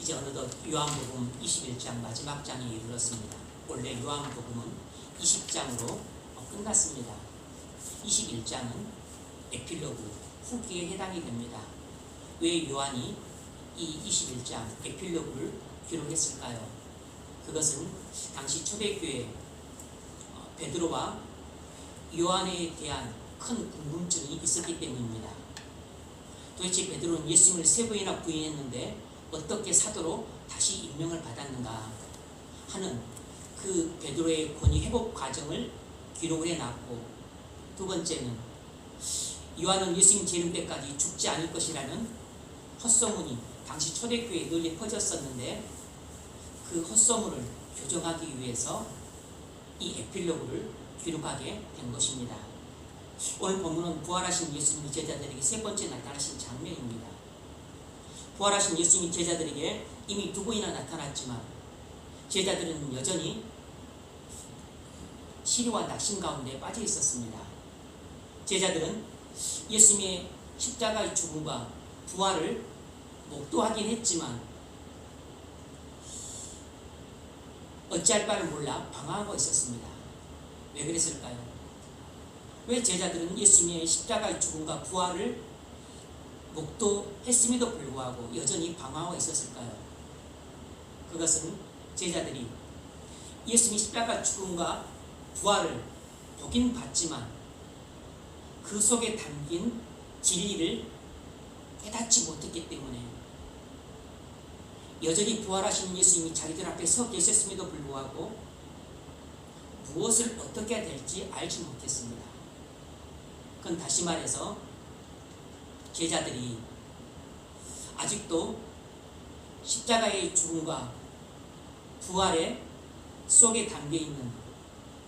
이제 어느덧 요한복음 21장 마지막 장에 이르렀습니다. 원래 요한복음은 20장으로 끝났습니다. 21장은 에필로그, 후기에 해당이 됩니다. 왜 요한이 이 21장 에필로그를 기록했을까요? 그것은 당시 초대교회 베드로와 요한에 대한 큰 궁금증이 있었기 때문입니다. 도대체 베드로는 예수님을 3번이나 부인했는데 어떻게 사도로 다시 임명을 받았는가 하는 그 베드로의 권위 회복 과정을 기록을 해놨고, 두 번째는 요한은 예수님 재림 때까지 죽지 않을 것이라는 헛소문이 당시 초대교회에 널리 퍼졌었는데 그 헛소문을 교정하기 위해서 이 에필로그를 기록하게 된 것입니다. 오늘 본문은 부활하신 예수님이 제자들에게 3번째 나타나신 장면입니다. 부활하신 예수님이 제자들에게 이미 2번이나 나타났지만 제자들은 여전히 시리와 낙심 가운데 빠져 있었습니다. 제자들은 예수님의 십자가의 죽음과 부활을 목도하긴 했지만 어찌할 바를 몰라 방황하고 있었습니다. 왜 그랬을까요? 왜 제자들은 예수님의 십자가의 죽음과 부활을 목도했음에도 불구하고 여전히 방황하고 있었을까요? 그것은 제자들이 예수님의 십자가 죽음과 부활을 보긴 봤지만 그 속에 담긴 진리를 깨닫지 못했기 때문에, 여전히 부활하신 예수님이 자기들 앞에 서 계셨음에도 불구하고 무엇을 어떻게 해야 될지 알지 못했습니다. 그건 다시 말해서 제자들이 아직도 십자가의 죽음과 부활의 속에 담겨있는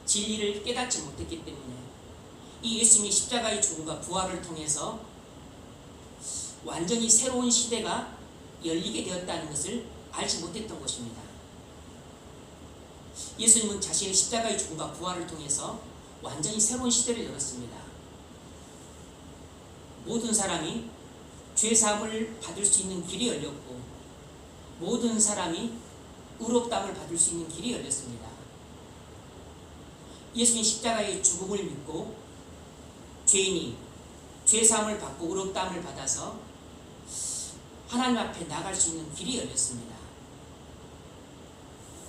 진리를 깨닫지 못했기 때문에 이 예수님의 십자가의 죽음과 부활을 통해서 완전히 새로운 시대가 열리게 되었다는 것을 알지 못했던 것입니다. 예수님은 자신의 십자가의 죽음과 부활을 통해서 완전히 새로운 시대를 열었습니다. 모든 사람이 죄사함을 받을 수 있는 길이 열렸고 모든 사람이 의롭다함을 받을 수 있는 길이 열렸습니다. 예수님 십자가의 죽음을 믿고 죄인이 죄사함을 받고 의롭다함을 받아서 하나님 앞에 나갈 수 있는 길이 열렸습니다.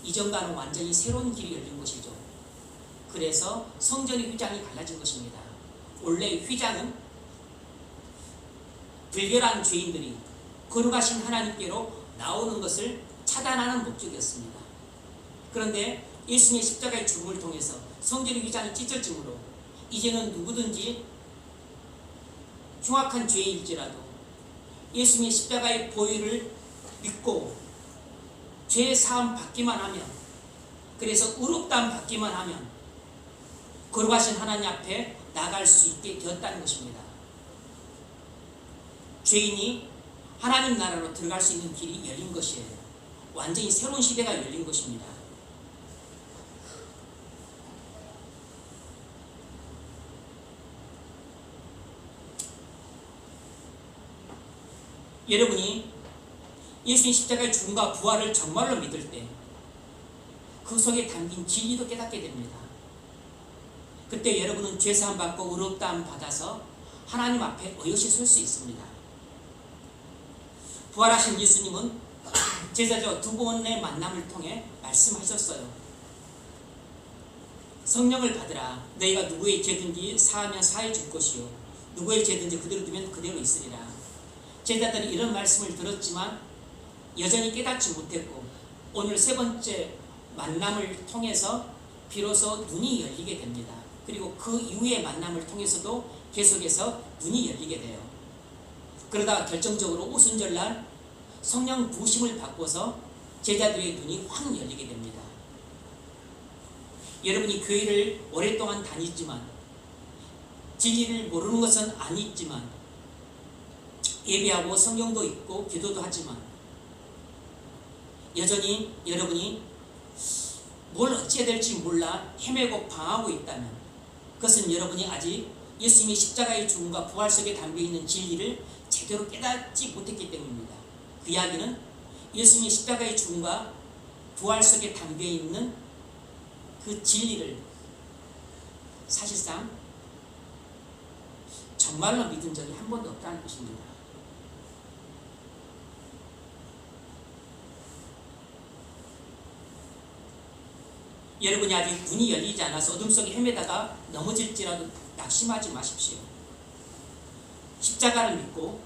이전과는 완전히 새로운 길이 열린 것이죠. 그래서 성전의 휘장이 갈라진 것입니다. 원래 휘장은 불결한 죄인들이 거룩하신 하나님께로 나오는 것을 차단하는 목적이었습니다. 그런데 예수님의 십자가의 죽음을 통해서 성전의 휘장이 찢어짐으로 이제는 누구든지 흉악한 죄일지라도 예수님의 십자가의 보혈을 믿고 죄 사함 받기만 하면, 그래서 의롭다함 받기만 하면 거룩하신 하나님 앞에 나갈 수 있게 되었다는 것입니다. 죄인이 하나님 나라로 들어갈 수 있는 길이 열린 것이에요. 완전히 새로운 시대가 열린 것입니다. 여러분이 예수님 십자가의 죽음과 부활을 정말로 믿을 때 그 속에 담긴 진리도 깨닫게 됩니다. 그때 여러분은 죄사함 받고 의롭다함 받아서 하나님 앞에 어여시 설 수 있습니다. 부활하신 예수님은 제자저 2번의 만남을 통해 말씀하셨어요. 성령을 받으라. 너희가 누구의 죄든지 사하면 사해 줄 것이요 누구의 죄든지 그대로 두면 그대로 있으리라. 제자들이 이런 말씀을 들었지만 여전히 깨닫지 못했고 오늘 3번째 만남을 통해서 비로소 눈이 열리게 됩니다. 그리고 그 이후의 만남을 통해서도 계속해서 눈이 열리게 돼요. 그러다가 결정적으로 오순절날 성령 부으심을 받고서 제자들의 눈이 확 열리게 됩니다. 여러분이 교회를 오랫동안 다니지만 진리를 모르는 것은 아니지만 예배하고 성경도 읽고 기도도 하지만 여전히 여러분이 뭘 어찌해야 될지 몰라 헤매고 방황하고 있다면 그것은 여러분이 아직 예수님의 십자가의 죽음과 부활 속에 담겨있는 진리를 제대로 깨닫지 못했기 때문입니다. 그 이야기는 예수님의 십자가의 죽음과 부활 속에 담겨 있는 그 진리를 사실상 정말로 믿은 적이 한 번도 없다는 것입니다. 여러분이 아직 눈이 열리지 않아서 어둠 속에 헤매다가 넘어질지라도 낙심하지 마십시오. 십자가를 믿고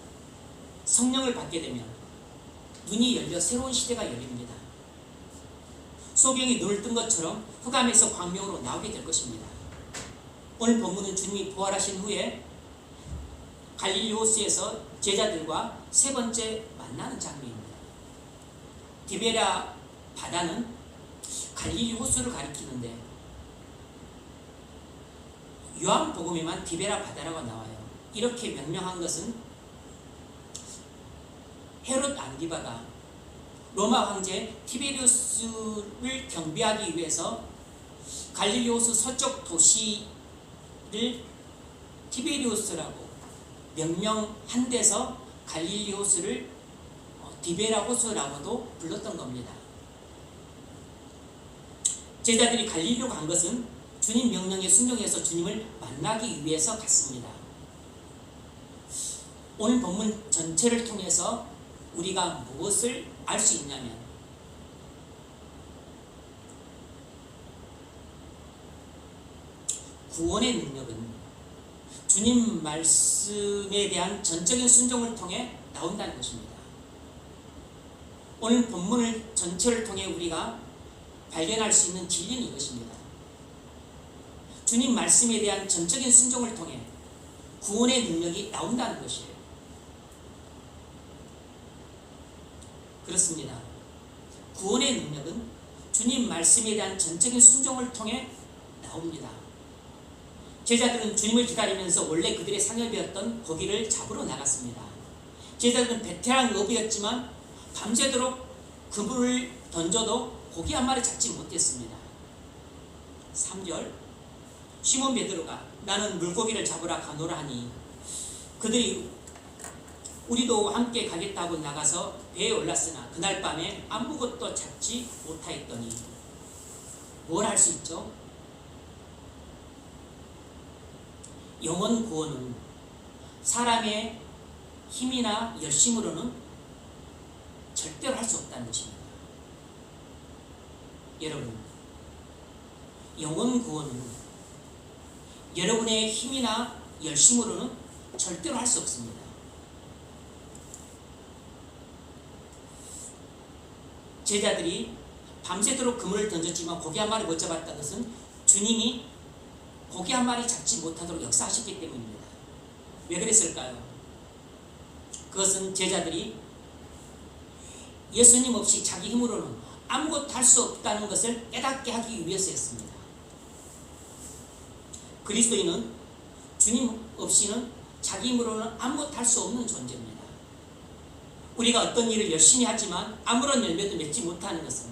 성령을 받게 되면 눈이 열려 새로운 시대가 열립니다. 소경이 눈을 뜬 것처럼 흑암에서 광명으로 나오게 될 것입니다. 오늘 본문은 주님이 부활하신 후에 갈릴리 호수에서 제자들과 세 번째 만나는 장면입니다. 디베랴 바다는 갈릴리 호수를 가리키는데 요한복음에만 디베랴 바다라고 나와요. 이렇게 명명한 것은 헤롯 안디바가 로마 황제 티베리우스를 경비하기 위해서 갈릴리 호수 서쪽 도시를 티베리우스라고 명명한 데서 갈릴리 호수를 디베랴 호수라고도 불렀던 겁니다. 제자들이 갈릴리로 간 것은 주님 명령에 순종해서 주님을 만나기 위해서 갔습니다. 오늘 본문 전체를 통해서 우리가 무엇을 알 수 있냐면 구원의 능력은 주님 말씀에 대한 전적인 순종을 통해 나온다는 것입니다. 오늘 본문을 전체를 통해 우리가 발견할 수 있는 진리는 이것입니다. 주님 말씀에 대한 전적인 순종을 통해 구원의 능력이 나온다는 것이에요. 그렇습니다. 구원의 능력은 주님 말씀에 대한 전적인 순종을 통해 나옵니다. 제자들은 주님을 기다리면서 원래 그들의 상업이었던 고기를 잡으러 나갔습니다. 제자들은 베테랑 어부였지만 밤새도록 그물을 던져도 고기 한 마리 잡지 못했습니다. 3절 시몬 베드로가 나는 물고기를 잡으러 가노라 하니 그들이 우리도 함께 가겠다고 나가서 배에 올랐으나 그날 밤에 아무것도 잡지 못하였더니 뭘 할 수 있죠? 영혼 구원은 사람의 힘이나 열심으로는 절대로 할 수 없다는 것입니다. 여러분, 영혼 구원은 여러분의 힘이나 열심으로는 절대로 할 수 없습니다. 제자들이 밤새도록 그물을 던졌지만 고기 한 마리 못 잡았다는 것은 주님이 고기 한 마리 잡지 못하도록 역사하셨기 때문입니다. 왜 그랬을까요? 그것은 제자들이 예수님 없이 자기 힘으로는 아무것도 할 수 없다는 것을 깨닫게 하기 위해서였습니다. 그리스도인은 주님 없이는 자기 힘으로는 아무것도 할 수 없는 존재입니다. 우리가 어떤 일을 열심히 하지만 아무런 열매도 맺지 못하는 것은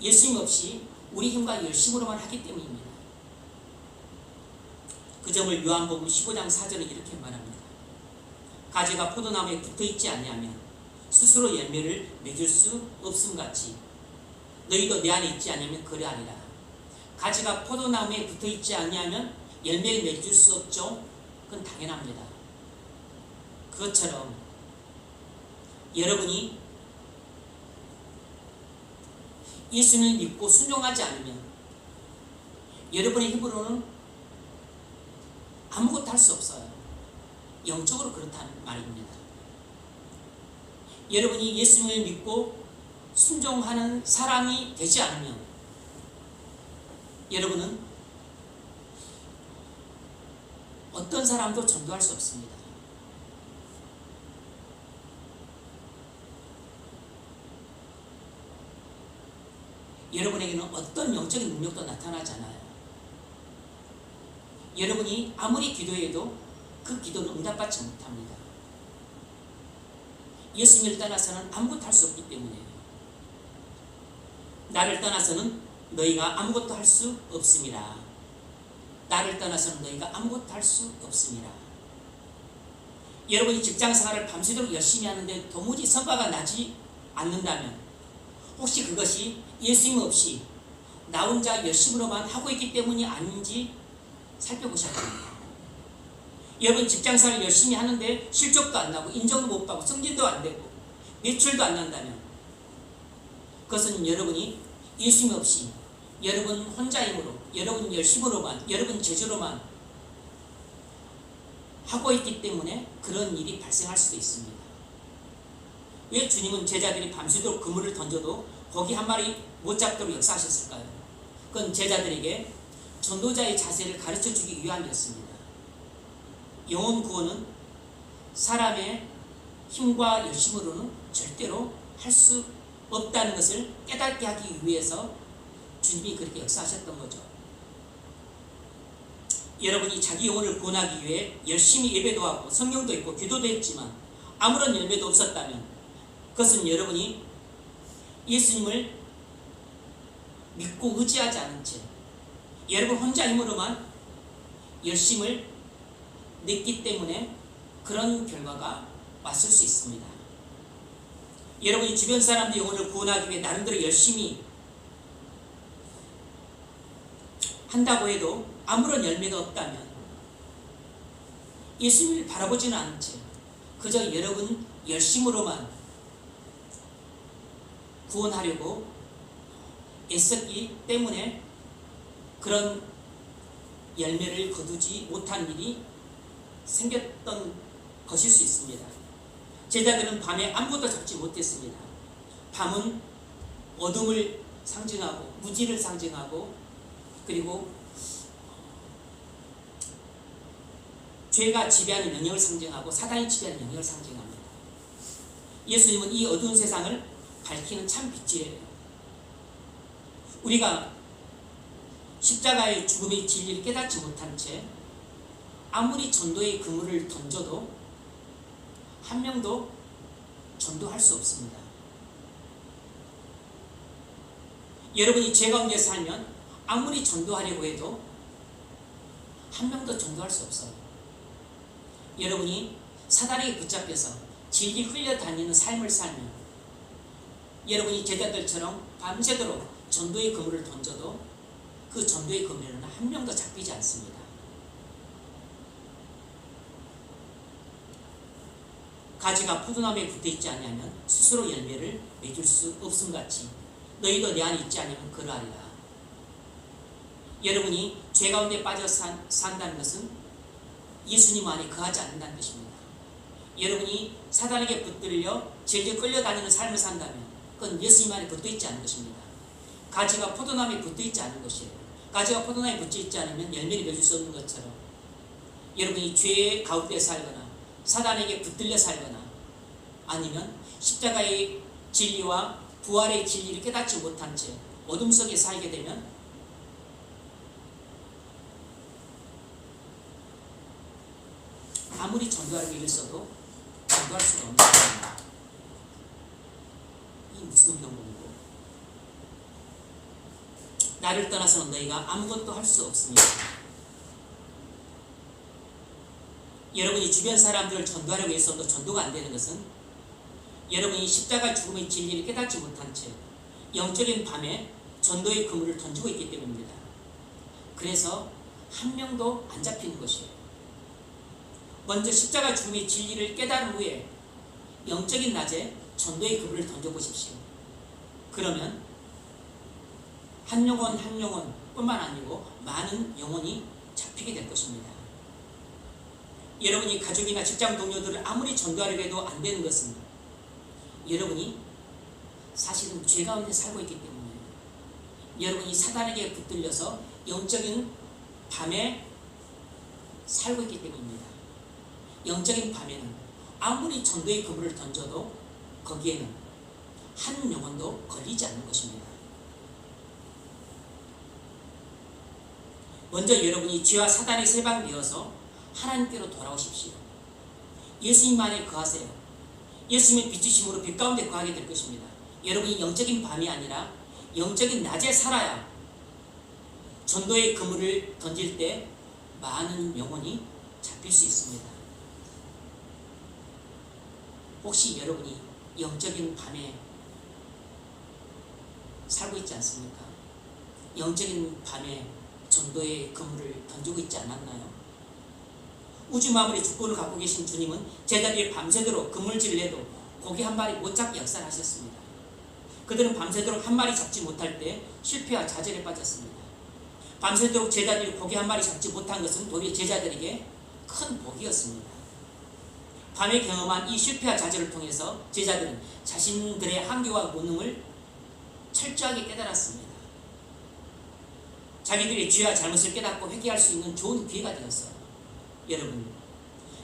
예수님 없이 우리 힘과 열심으로만 하기 때문입니다. 그 점을 요한복음 15장 4절은 이렇게 말합니다. 가지가 포도나무에 붙어있지 아니하면 스스로 열매를 맺을 수 없음같이 너희도 내 안에 있지 아니하면 그러하리라. 가지가 포도나무에 붙어있지 아니하면 열매를 맺을 수 없죠. 그건 당연합니다. 그것처럼 여러분이 예수님을 믿고 순종하지 않으면 여러분의 힘으로는 아무것도 할 수 없어요. 영적으로 그렇다는 말입니다. 여러분이 예수님을 믿고 순종하는 사람이 되지 않으면 여러분은 어떤 사람도 전도할 수 없습니다. 여러분에게는 어떤 영적인 능력도 나타나지 않아요. 여러분이 아무리 기도해도 그 기도는 응답받지 못합니다. 예수님을 떠나서는 아무것도 할 수 없기 때문이에요. 나를 떠나서는 너희가 아무것도 할 수 없습니다. 나를 떠나서는 너희가 아무것도 할 수 없습니다. 여러분이 직장생활을 밤새도록 열심히 하는데 도무지 성과가 나지 않는다면 혹시 그것이 예수님 없이 나 혼자 열심으로만 하고 있기 때문이 아닌지 살펴보셔야 됩니다. 여러분 직장생활을 열심히 하는데 실적도 안 나고 인정도 못 받고 승진도 안 되고 매출도 안 난다면 그것은 여러분이 예수님 없이 여러분 혼자 힘으로 여러분 열심으로만 여러분 재주로만 하고 있기 때문에 그런 일이 발생할 수도 있습니다. 왜 주님은 제자들이 밤새도록 그물을 던져도 고기 한 마리 못 잡도록 역사하셨을까요? 그건 제자들에게 전도자의 자세를 가르쳐주기 위함이었습니다. 영혼 구원은 사람의 힘과 열심으로는 절대로 할 수 없다는 것을 깨닫게 하기 위해서 주님이 그렇게 역사하셨던 거죠. 여러분이 자기 영혼을 구원하기 위해 열심히 예배도 하고 성경도 읽고 기도도 했지만 아무런 열매도 없었다면 그것은 여러분이 예수님을 믿고 의지하지 않은 채 여러분 혼자 힘으로만 열심을 냈기 때문에 그런 결과가 왔을 수 있습니다. 여러분이 주변 사람들 영혼을 구원하기 위해 나름대로 열심히 한다고 해도 아무런 열매가 없다면 예수님을 바라보지는 않은 채 그저 여러분 열심으로만 구원하려고 애썼기 때문에 그런 열매를 거두지 못한 일이 생겼던 것일 수 있습니다. 제자들은 밤에 아무것도 잡지 못했습니다. 밤은 어둠을 상징하고 무지를 상징하고 그리고 죄가 지배하는 영역을 상징하고 사단이 지배하는 영역을 상징합니다. 예수님은 이 어두운 세상을 밝히는 참 빛이에요. 우리가 십자가의 죽음의 진리를 깨닫지 못한 채 아무리 전도의 그물을 던져도 한 명도 전도할 수 없습니다. 여러분이 죄 가운데 살면 아무리 전도하려고 해도 한 명도 전도할 수 없어요. 여러분이 사단에게 붙잡혀서 질질 끌려다니는 삶을 살면 여러분이 제자들처럼 밤새도록 전도의 그물을 던져도 그 전도의 그물에는 한 명도 잡히지 않습니다. 가지가 포도나무에 붙어있지 않으면 스스로 열매를 맺을 수 없음같이 너희도 내 안에 있지 않으면 그러하리라. 여러분이 죄 가운데 빠져 산다는 것은 예수님 안에 거하지 않는다는 것입니다. 여러분이 사단에게 붙들려 질질 끌려다니는 삶을 산다면 그건 예수님 안에 붙어있지 않은 것입니다. 가지가 포도나무에 붙어있지 않은 것이에요. 가지가 포도나무에 붙어있지 않으면 열매를 맺을 수 없는 것처럼 여러분이 죄의 가운데 살거나 사단에게 붙들려 살거나 아니면 십자가의 진리와 부활의 진리를 깨닫지 못한 채 어둠 속에 살게 되면 아무리 전도하려고 일써도 전도할 수가 없는 것입니다. 이 무슨 경고이고 나를 떠나서는 너희가 아무것도 할 수 없습니다. 여러분이 주변 사람들을 전도하려고 해서도 전도가 안 되는 것은 여러분이 십자가 죽음의 진리를 깨닫지 못한 채 영적인 밤에 전도의 그물을 던지고 있기 때문입니다. 그래서 한 명도 안 잡히는 것이에요. 먼저 십자가 죽음의 진리를 깨달은 후에 영적인 낮에 전도의 그물을 던져보십시오. 그러면 한 영혼 한 영혼 뿐만 아니고 많은 영혼이 잡히게 될 것입니다. 여러분이 가족이나 직장 동료들을 아무리 전도하려고 해도 안 되는 것은 여러분이 사실은 죄 가운데 살고 있기 때문에 여러분이 사단에게 붙들려서 영적인 밤에 살고 있기 때문입니다. 영적인 밤에는 아무리 전도의 그물을 던져도 거기에는 한 영혼도 걸리지 않는 것입니다. 먼저 여러분이 죄와 사단에 세방되어서 하나님께로 돌아오십시오. 예수님 안에 거하세요. 예수님의 빛이심으로 빛 가운데 거하게 될 것입니다. 여러분이 영적인 밤이 아니라 영적인 낮에 살아야 전도의 그물을 던질 때 많은 영혼이 잡힐 수 있습니다. 혹시 여러분이 영적인 밤에 살고 있지 않습니까? 영적인 밤에 전도의 그물을 던지고 있지 않았나요? 우주 만물의 주권을 갖고 계신 주님은 제자들이 밤새도록 그물질을 내도 고기 한 마리 못 잡게 역사하셨습니다. 그들은 밤새도록 한 마리 잡지 못할 때 실패와 좌절에 빠졌습니다. 밤새도록 제자들이 고기 한 마리 잡지 못한 것은 도리어 제자들에게 큰 복이었습니다. 밤에 경험한 이 실패와 좌절을 통해서 제자들은 자신들의 한계와 무능을 철저하게 깨달았습니다. 자기들의 죄와 잘못을 깨닫고 회개할 수 있는 좋은 기회가 되었어요. 여러분,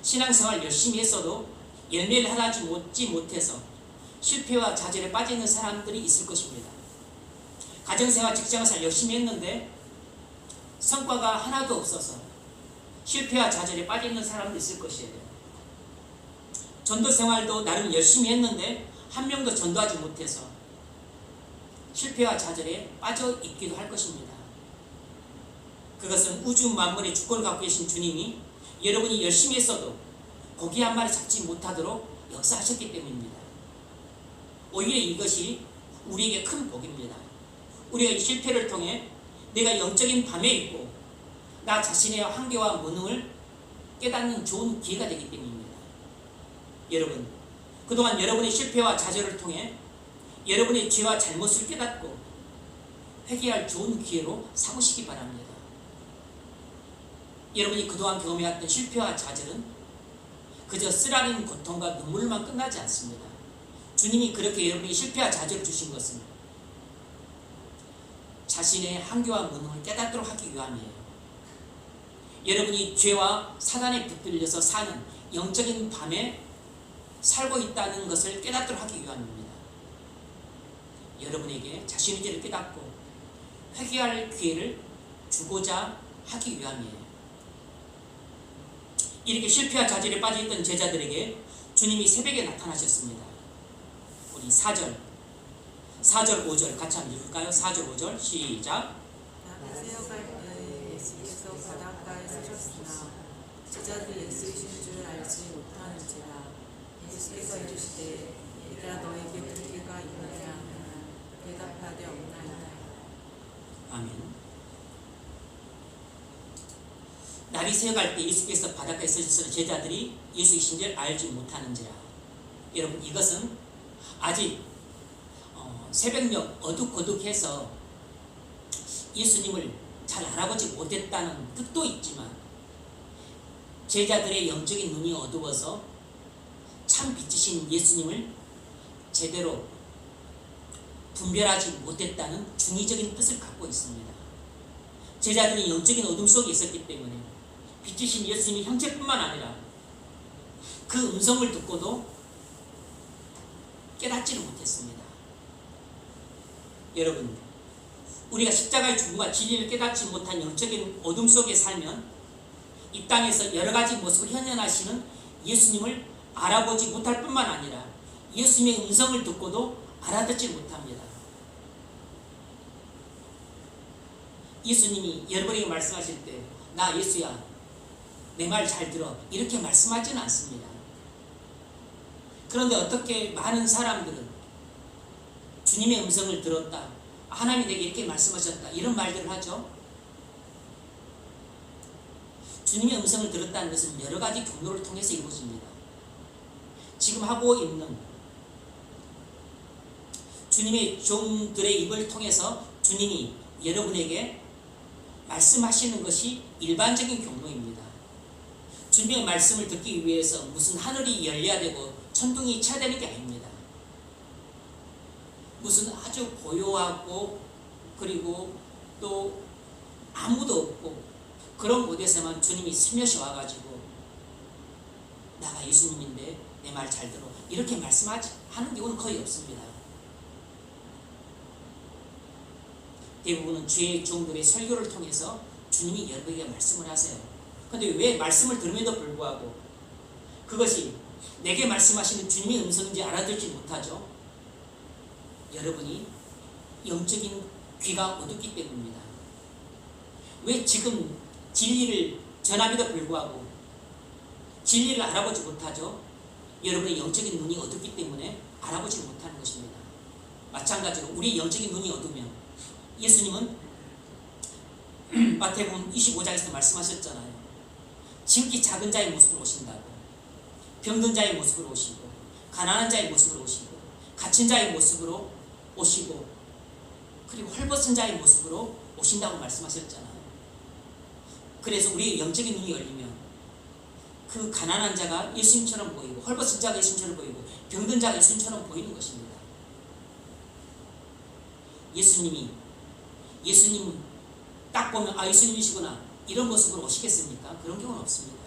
신앙생활 열심히 했어도 열매를 하나지 못해서 실패와 좌절에 빠져있는 사람들이 있을 것입니다. 가정생활, 직장생활 열심히 했는데 성과가 하나도 없어서 실패와 좌절에 빠져있는 사람도 있을 것이에요. 전도생활도 나름 열심히 했는데 한 명도 전도하지 못해서 실패와 좌절에 빠져있기도 할 것입니다. 그것은 우주 만물의 주권을 갖고 계신 주님이 여러분이 열심히 했어도 고기 한 마리 잡지 못하도록 역사하셨기 때문입니다. 오히려 이것이 우리에게 큰 복입니다. 우리가 이 실패를 통해 내가 영적인 밤에 있고 나 자신의 한계와 무능을 깨닫는 좋은 기회가 되기 때문입니다. 여러분, 그동안 여러분의 실패와 좌절을 통해 여러분의 죄와 잘못을 깨닫고 회개할 좋은 기회로 삼으시기 바랍니다. 여러분이 그동안 경험해왔던 실패와 좌절은 그저 쓰라린 고통과 눈물만 끝나지 않습니다. 주님이 그렇게 여러분이 실패와 좌절을 주신 것은 자신의 한계와 무능을 깨닫도록 하기 위함이에요. 여러분이 죄와 사단에 붙들려서 사는 영적인 밤에 살고 있다는 것을 깨닫도록 하기 위함입니다. 여러분에게 자신의 죄를 깨닫고 회개할 기회를 주고자 하기 위함이에요. 이렇게 실패와 좌절에 빠져있던 제자들에게 주님이 새벽에 나타나셨습니다. 우리 4절 5절 같이 한번 읽을까요? 4절 5절 시작. 밤에 새어갈 때 예수께서 바닷가에 서셨으나 제자들이 예수이신 줄 알지 못하는지라. 예수께서 이르시되 얘들아 너에게 불길가 있느냐 대답하되 없나이다. 아멘. 날이 새어갈 때 예수께서 바닷가에 서셨으나 제자들이 예수이신 줄 알지 못하는지라. 여러분, 이것은 아직 새벽녘 어둑어둑해서 예수님을 잘 알아보지 못했다는 뜻도 있지만 제자들의 영적인 눈이 어두워서 참 빛이신 예수님을 제대로 분별하지 못했다는 중의적인 뜻을 갖고 있습니다. 제자들이 영적인 어둠 속에 있었기 때문에 빛이신 예수님이 형체뿐만 아니라 그 음성을 듣고도 깨닫지를 못했습니다. 여러분, 우리가 십자가의 죽음과 진리를 깨닫지 못한 영적인 어둠 속에 살면 이 땅에서 여러 가지 모습을 현현하시는 예수님을 알아보지 못할 뿐만 아니라 예수님의 음성을 듣고도 알아듣지 못합니다. 예수님이 여러분에게 말씀하실 때 나 예수야 내 말 잘 들어 이렇게 말씀하지는 않습니다. 그런데 어떻게 많은 사람들은 주님의 음성을 들었다, 하나님이 내게 이렇게 말씀하셨다 이런 말들을 하죠. 주님의 음성을 들었다는 것은 여러 가지 경로를 통해서 이루어집니다. 지금 하고 있는 주님의 종들의 입을 통해서 주님이 여러분에게 말씀하시는 것이 일반적인 경로입니다. 주님의 말씀을 듣기 위해서 무슨 하늘이 열려야 되고 천둥이 쳐야 되는 게 아닙니다. 무슨 아주 고요하고 그리고 또 아무도 없고 그런 곳에서만 주님이 스며시 와가지고 나가 예수님인데 내 말 잘 들어 이렇게 말씀하는 경우는 거의 없습니다. 대부분은 주의 종들의 설교를 통해서 주님이 여러분에게 말씀을 하세요. 그런데 왜 말씀을 들음에도 불구하고 그것이 내게 말씀하시는 주님의 음성인지 알아듣지 못하죠? 여러분이 영적인 귀가 어둡기 때문입니다. 왜 지금 진리를 전함에도 불구하고 진리를 알아보지 못하죠? 여러분의 영적인 눈이 어둡기 때문에 알아보지 못하는 것입니다. 마찬가지로 우리 영적인 눈이 어두면 예수님은 마태복음 25장에서 말씀하셨잖아요. 지극히 작은 자의 모습으로 오신다고. 병든 자의 모습으로 오시고, 가난한 자의 모습으로 오시고, 갇힌 자의 모습으로 오시고, 그리고 헐벗은 자의 모습으로 오신다고 말씀하셨잖아요. 그래서 우리의 영적인 눈이 열리면 그 가난한 자가 예수님처럼 보이고, 헐벗은 자가 예수님처럼 보이고, 병든 자가 예수님처럼 보이는 것입니다. 예수님 딱 보면 예수님이시구나 이런 모습으로 오시겠습니까? 그런 경우는 없습니다.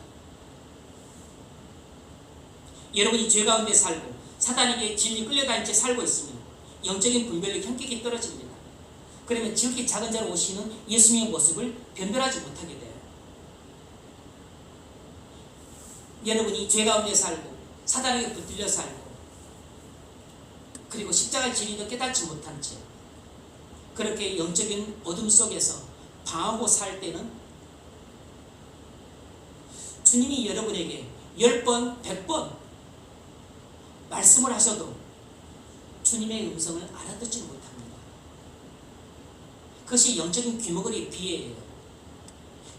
여러분이 죄 가운데 살고 사단에게 진리 끌려다닌 채 살고 있으면 영적인 분별력이 현격히 떨어집니다. 그러면 지극히 작은 자로 오시는 예수님의 모습을 변별하지 못하게 돼요. 여러분이 죄 가운데 살고 사단에게 붙들려 살고 그리고 십자가의 진리도 깨닫지 못한 채 그렇게 영적인 어둠 속에서 방하고 살 때는 주님이 여러분에게 10번, 100번 말씀을 하셔도 주님의 음성을 알아듣지 못합니다. 그것이 영적인 귀머거리의 비애예요.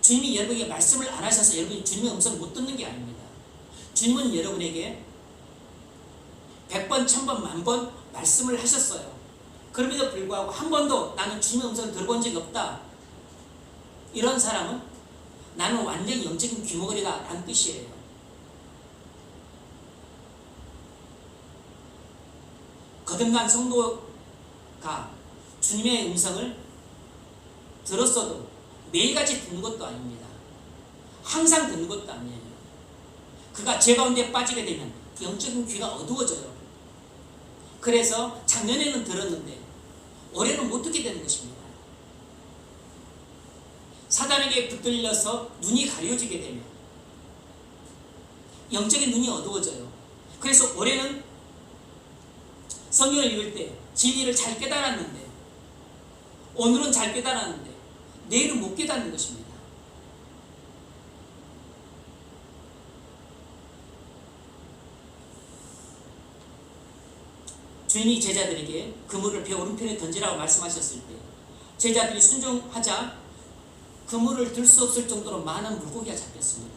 주님이 여러분에게 말씀을 안 하셔서 여러분이 주님의 음성을 못 듣는 게 아닙니다. 주님은 여러분에게 100번, 1000번, 10,000번 말씀을 하셨어요. 그럼에도 불구하고 한 번도 나는 주님의 음성을 들어본 적이 없다. 이런 사람은 나는 완전히 영적인 귀머거리다 라는 뜻이에요. 거듭난 성도가 주님의 음성을 들었어도 매일같이 듣는 것도 아닙니다. 항상 듣는 것도 아니에요. 그가 죄 가운데 빠지게 되면 영적인 귀가 어두워져요. 그래서 작년에는 들었는데 올해는 못 듣게 되는 것입니다. 사단에게 붙들려서 눈이 가려지게 되면 영적인 눈이 어두워져요. 그래서 올해는 성경을 읽을 때 진리를 잘 깨달았는데 오늘은 잘 깨달았는데 내일은 못 깨닫는 것입니다. 주님이 제자들에게 그물을 배 오른편에 던지라고 말씀하셨을 때 제자들이 순종하자 그물을 들 수 없을 정도로 많은 물고기가 잡혔습니다.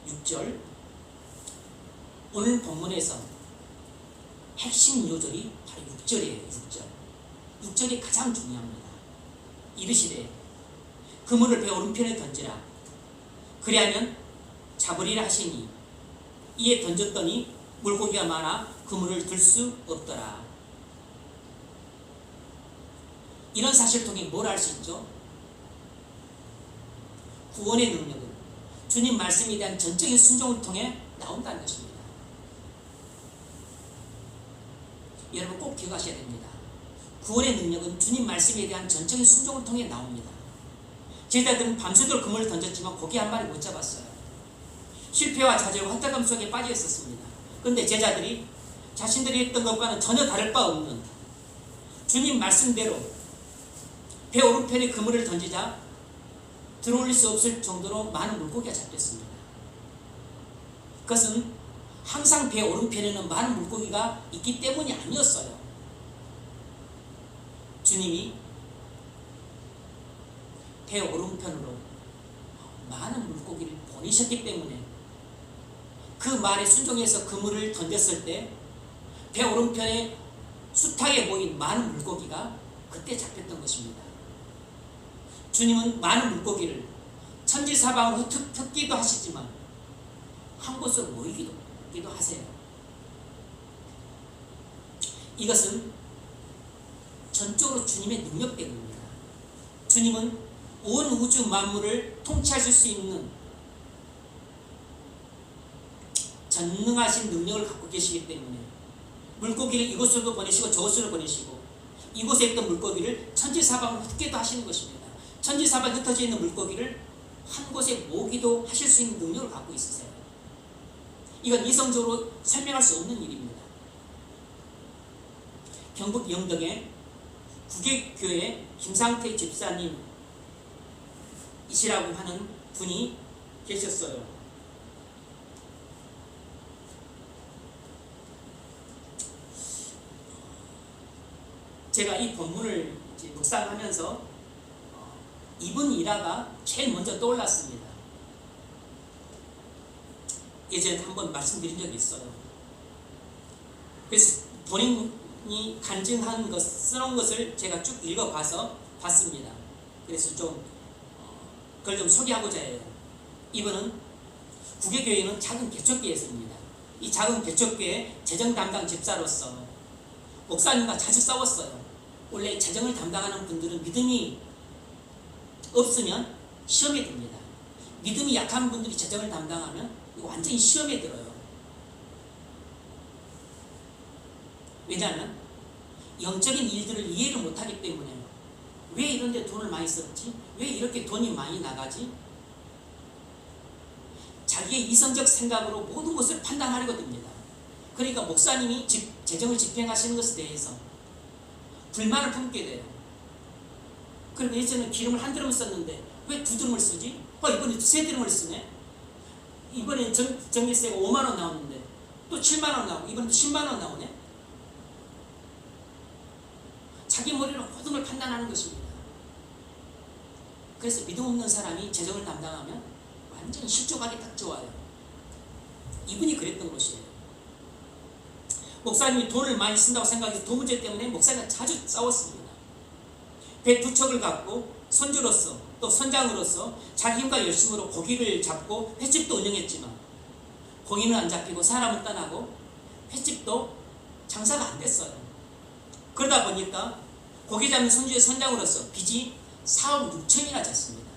6절 오늘 본문에서 핵심 요절이 바로 6절이에요. 6절이 가장 중요합니다. 이르시되 그물을 배 오른편에 던지라 그리하면 잡으리라 하시니 이에 던졌더니 물고기가 많아 그물을 들 수 없더라. 이런 사실을 통해 뭘 알 수 있죠? 구원의 능력은 주님 말씀에 대한 전적인 순종을 통해 나온다는 것입니다. 여러분 꼭 기억하셔야 됩니다. 구원의 능력은 주님 말씀에 대한 전적인 순종을 통해 나옵니다. 제자들은 밤새도록 그물을 던졌지만 고기 한 마리 못 잡았어요. 실패와 좌절과 헌탁감 속에 빠져 있었습니다. 그런데 제자들이 자신들이 했던 것과는 전혀 다를 바 없는 주님 말씀대로 배 오른편에 그물을 던지자 들어올릴 수 없을 정도로 많은 물고기가 잡혔습니다. 그것은 항상 배 오른편에는 많은 물고기가 있기 때문이 아니었어요. 주님이 배 오른편으로 많은 물고기를 보내셨기 때문에 그 말에 순종해서 그물을 던졌을 때 배 오른편에 숱하게 모인 많은 물고기가 그때 잡혔던 것입니다. 주님은 많은 물고기를 천지사방으로 흩기도 하시지만 한 곳으로 모이기도 하세요. 이것은 전적으로 주님의 능력 때문입니다. 주님은 온 우주 만물을 통치하실 수 있는 전능하신 능력을 갖고 계시기 때문에 물고기를 이곳으로 보내시고 저곳으로 보내시고 이곳에 있던 물고기를 천지사방으로 흩기도 하시는 것입니다. 천지사방에 흩어져 있는 물고기를 한 곳에 모으기도 하실 수 있는 능력을 갖고 있으세요. 이건 이성적으로 설명할 수 없는 일입니다. 경북 영덕에 국외교회 김상태 집사님이시라고 하는 분이 계셨어요. 제가 이 본문을 이제 묵상하면서 이번 일화가 제일 먼저 떠올랐습니다. 예전에 한번 말씀드린 적이 있어요. 그래서 본인이 간증한 것, 써놓은 것을 제가 쭉 읽어봐서 봤습니다. 그래서 좀 그걸 좀 소개하고자 해요. 이번은 구계교회는 작은 개척교회였습니다. 이 작은 개척교회 재정 담당 집사로서 목사님과 자주 싸웠어요. 원래 재정을 담당하는 분들은 믿음이 없으면 시험에 듭니다. 믿음이 약한 분들이 재정을 담당하면 완전히 시험에 들어요. 왜냐하면 영적인 일들을 이해를 못하기 때문에 왜 이런 데 돈을 많이 썼지? 왜 이렇게 돈이 많이 나가지? 자기의 이성적 생각으로 모든 것을 판단하려고 듭니다. 그러니까 목사님이 재정을 집행하시는 것에 대해서 불만을 품게 돼요. 그리고 예전에 기름을 한 드럼 썼는데 왜 두 드럼을 쓰지? 이번에 세 드럼을 쓰네? 이번에 전기세가 5만원 나왔는데 또 7만원 나오고 이번에 또 10만원 나오네? 자기 머리로 모든 걸 판단하는 것입니다. 그래서 믿음 없는 사람이 재정을 담당하면 완전히 실족하기 딱 좋아요. 이분이 그랬던 것이에요. 목사님이 돈을 많이 쓴다고 생각해서 돈 문제 때문에 목사님과 자주 싸웠습니다. 배 두 척을 갖고 손주로서 또 선장으로서 자기 힘과 열심으로 고기를 잡고 횟집도 운영했지만 고기는 안 잡히고 사람은 떠나고 횟집도 장사가 안 됐어요. 그러다 보니까 고기 잡는 손주의 선장으로서 빚이 4억 6천이나 졌습니다.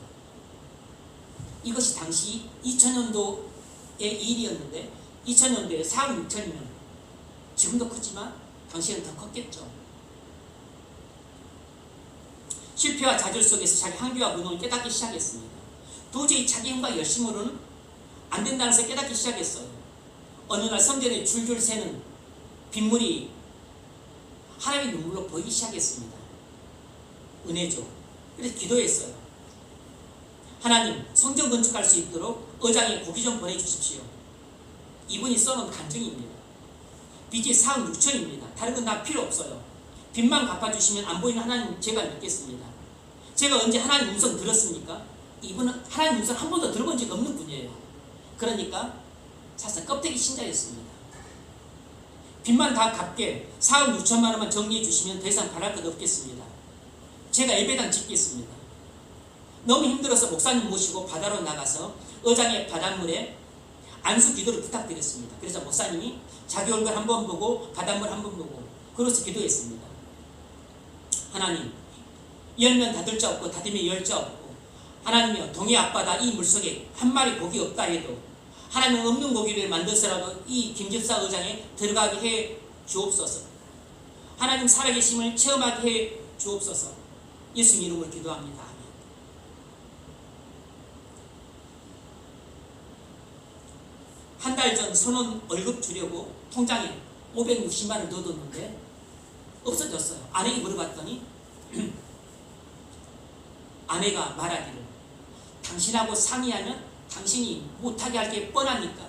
이것이 당시 2000년도의 일이었는데 2000년도에 4억 6천이면 지금도 크지만 당시에는 더 컸겠죠. 실패와 좌절 속에서 자기 한계와 무능을 깨닫기 시작했습니다. 도저히 자기 힘과 열심으로는 안 된다는 것을 깨닫기 시작했어요. 어느 날 성전에 줄줄 새는 빗물이 하나님의 눈물로 보이기 시작했습니다. 은혜죠. 그래서 기도했어요. 하나님, 성전 건축할 수 있도록 의장에 고기 좀 보내주십시오. 이분이 써놓은 간증입니다. 빚이 4억 6천입니다. 다른 건 다 필요 없어요. 빚만 갚아주시면 안 보이는 하나님 제가 믿겠습니다. 제가 언제 하나님 음성 들었습니까? 이분은 하나님 음성 한 번도 들어본 적이 없는 분이에요. 그러니까 사실 껍데기 신자였습니다. 빚만 다 갚게 4억 6천만 원만 정리해 주시면 더 이상 바랄 것 없겠습니다. 제가 예배당 짓겠습니다. 너무 힘들어서 목사님 모시고 바다로 나가서 어장의 바닷물에 안수 기도를 부탁드렸습니다. 그래서 목사님이 자기 얼굴 한번 보고 바닷물 한번 보고 그래서 기도했습니다. 하나님, 열면 닫을 자 없고 닫으면 열 자 없고 하나님이여, 동해 앞바다 이 물속에 한 마리 고기 없다 해도 하나님 없는 고기를 만들어서라도 이 김집사 의장에 들어가게 해 주옵소서. 하나님 살아계심을 체험하게 해 주옵소서. 예수님 이름으로 기도합니다. 아멘. 한 달 전 선원 월급 주려고 통장에 560만 원 넣어뒀는데 없어졌어요. 아내에게 물어봤더니 아내가 말하기를 당신하고 상의하면 당신이 못하게 할 게 뻔하니까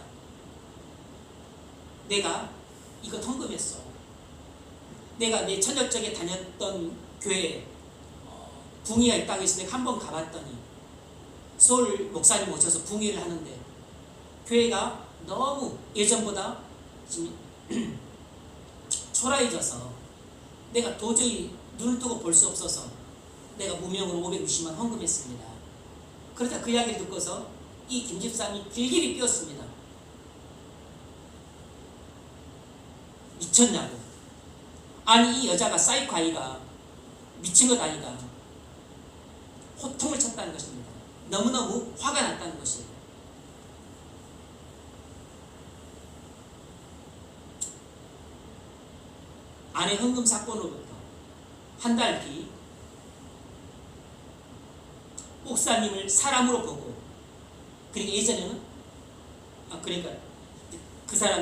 내가 이거 헌금했어. 내가 내 처녀적에 다녔던 교회에 붕의가 있다고 해서 내가 한번 가봤더니 서울 목사님 모셔서 붕의를 하는데 교회가 너무 예전보다 지금 초라해져서 내가 도저히 눈을 뜨고 볼 수 없어서 내가 무명으로 560만 헌금했습니다. 그러자 그 이야기를 듣고서 이 김집사님이 길길이 뛰었습니다. 미쳤냐고. 아니 이 여자가 사이코 아이가 미친 것 아이가 호통을 쳤다는 것입니다. 너무너무 화가 났다는 것이에요. 아내 헌금 사건으로부터 한 달 뒤 목사님을 사람으로 보고, 그러니까 예전에는 그러니까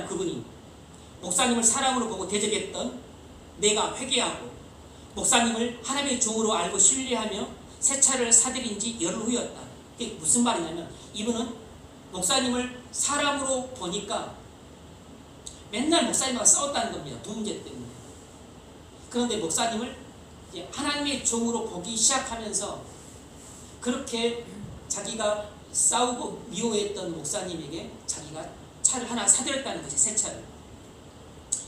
그분이 목사님을 사람으로 보고 대적했던 내가 회개하고 목사님을 하나님의 종으로 알고 신뢰하며 새 차를 사들인 지 열흘 후였다. 그게 무슨 말이냐면 이분은 목사님을 사람으로 보니까 맨날 목사님과 싸웠다는 겁니다. 돈 문제 때문에. 그런데 목사님을 이제 하나님의 종으로 보기 시작하면서 그렇게 자기가 싸우고 미워했던 목사님에게 자기가 차를 하나 사드렸다는 것이 새 차를.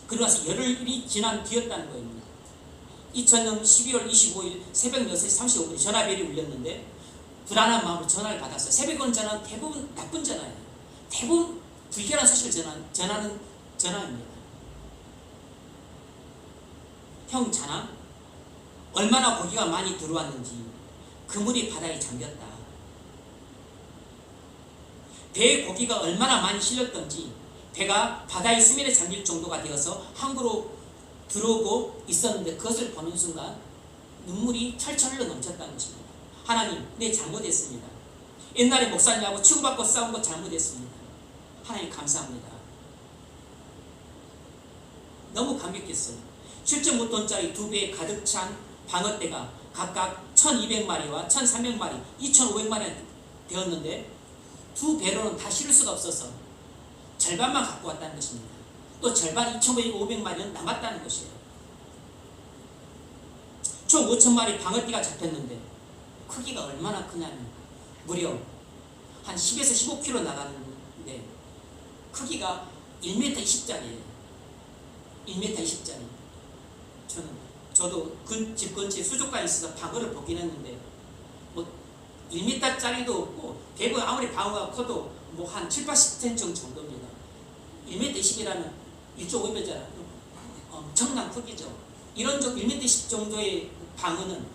그러고 나서 열흘이 지난 뒤였다는 거입니다. 2000년 12월 25일 새벽 6시 35분에 전화벨이 울렸는데 불안한 마음으로 전화를 받았어요. 새벽 온 전화는 대부분 나쁜 전화예요. 대부분 불길한 소식을 전하는 전화입니다. 형 자나? 얼마나 고기가 많이 들어왔는지 그물이 바다에 잠겼다. 배에 고기가 얼마나 많이 실렸던지 배가 바다의 수면에 잠길 정도가 되어서 항구로 들어오고 있었는데 그것을 보는 순간 눈물이 철철 흘러 넘쳤다는 것입니다. 하나님, 내 잘못했습니다. 옛날에 목사님하고 치고받고 싸운 거 잘못했습니다. 하나님 감사합니다. 너무 감격했어요. 7.5톤짜리 두 배에 가득 찬 방어대가 각각 1200마리와 1300마리, 2500마리 되었는데 두 배로는 다 실을 수가 없어서 절반만 갖고 왔다는 것입니다. 또 절반 2500마리는 남았다는 것이에요. 총 5000마리 방어띠가 잡혔는데 크기가 얼마나 크냐면 무려 한 10에서 15kg 나가는데 크기가 1m 20짜리예요. 1m 20짜리. 저도 집 근처에 수족관에 있어서 방어를 보긴 했는데 뭐 1m짜리도 없고 대부분 아무리 방어가 커도 뭐 한 7, 80cm 정도입니다. 1m 20이라면 1.5m잖아요. 엄청난 크기죠. 이런 1m 10 정도의 방어는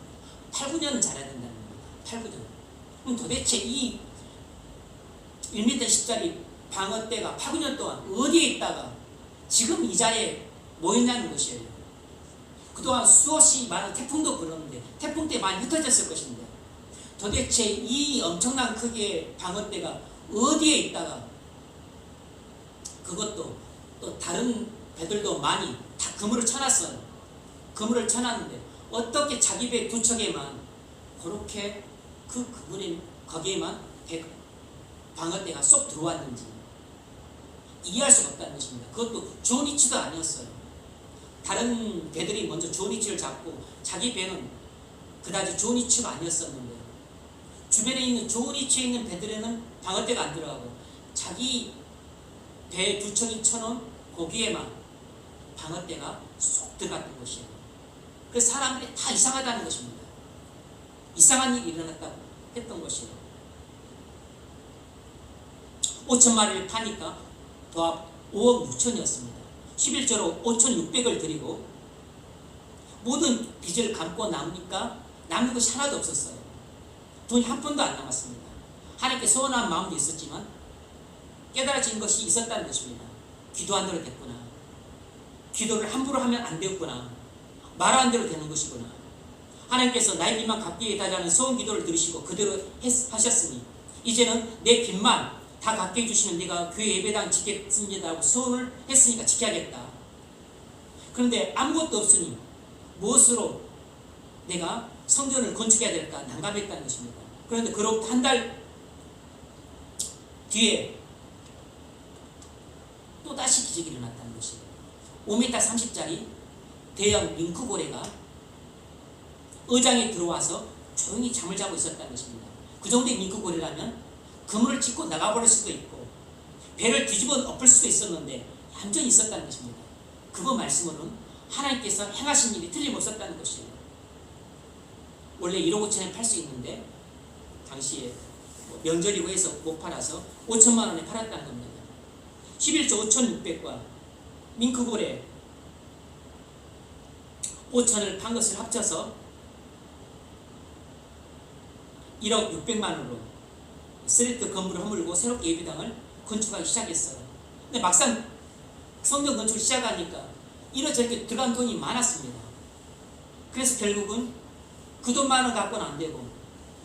8, 9년은 자라야 된다는 겁니다. 8, 9년. 그럼 도대체 이 1m 10짜리 방어대가 8, 9년 동안 어디에 있다가 지금 이 자리에 모였냐는 것이에요. 그동안 수없이 많은 태풍도 불었는데 태풍 때 많이 흩어졌을 것인데 도대체 이 엄청난 크기의 방어대가 어디에 있다가 그것도 또 다른 배들도 많이 다 그물을 쳐놨어요. 그물을 쳐놨는데 어떻게 자기 배 두 척에만 그렇게 그 그물에 거기에만 방어대가 쏙 들어왔는지 이해할 수가 없다는 것입니다. 그것도 좋은 위치도 아니었어요. 다른 배들이 먼저 좋은 위치를 잡고 자기 배는 그다지 좋은 위치가 아니었었는데 주변에 있는 좋은 위치에 있는 배들에는 방어대가 안 들어가고 자기 배 두 척이 쳐놓은 거기에만 방어대가 쏙 들어갔던 것이에요. 그래서 사람들이 다 이상하다는 것입니다. 이상한 일이 일어났다고 했던 것이에요. 5천마리를 파니까 도합 5억 6천이었습니다. 11조로 5,600을 드리고 모든 빚을 갚고 나니까 남는 것이 하나도 없었어요. 돈이 한 푼도 안 남았습니다. 하나님께 서운한 마음도 있었지만 깨달아진 것이 있었다는 것입니다. 기도한 대로 됐구나. 기도를 함부로 하면 안 되었구나. 말한 대로 되는 것이구나. 하나님께서 나의 빚만 갚게 해달라는 소원 기도를 들으시고 그대로 하셨으니 이제는 내 빚만 다 갚게 해주시면 내가 교회 예배당 지켰습니다 하고 소원을 했으니까 지켜야겠다. 그런데 아무것도 없으니 무엇으로 내가 성전을 건축해야 될까 난감했다는 것입니다. 그런데 그로부터 한 달 뒤에 또다시 기적이 일어났다는 것이에요. 5m 30짜리 대형 링크고래가 의장에 들어와서 조용히 잠을 자고 있었다는 것입니다. 그 정도의 링크고래라면 그물을 짚고 나가버릴 수도 있고 배를 뒤집어 엎을 수도 있었는데 얌전히 있었다는 것입니다. 그거 말씀으로는 하나님께서 행하신 일이 틀림없었다는 것이에요. 원래 1억 5천에 팔 수 있는데 당시에 명절이고 해서 못 팔아서 5천만 원에 팔았다는 겁니다. 11조 5,600과 밍크고래 5천을 판 것을 합쳐서 1억 600만 원으로 스레트 건물을 허물고 새롭게 예배당을 건축하기 시작했어요. 근데 막상 성전 건축을 시작하니까 이렇게 들어간 돈이 많았습니다. 그래서 결국은 그 돈만은 갖고는 안 되고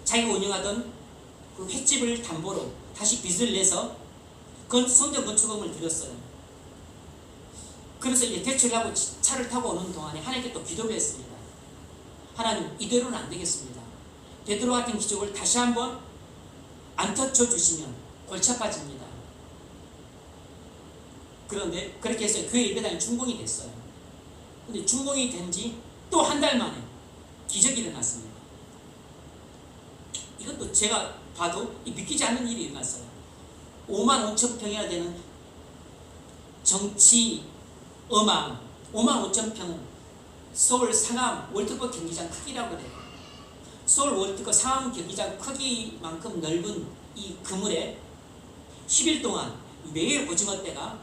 자기가 운영하던 그 횟집을 담보로 다시 빚을 내서 성전 건축금을 들였어요. 그래서 이제 대출을 하고 차를 타고 오는 동안에 하나님께 또 기도를 했습니다. 하나님, 이대로는 안 되겠습니다. 베드로 같은 기적을 다시 한번 안 터쳐주시면 골치 아파집니다. 그런데 그렇게 해서 교회 예배당이 준공이 됐어요. 근데 준공이 된 지 또 한 달 만에 기적이 일어났습니다. 이것도 제가 봐도 믿기지 않는 일이 일어났어요. 5만 5천 평이나 되는 정치 어망 5만 5천 평은 서울 상암 월드컵 경기장 크기라고 그래요. 서울 월드컵 상암 경기장 크기만큼 넓은 이 그물에 10일 동안 매일 오징어 떼가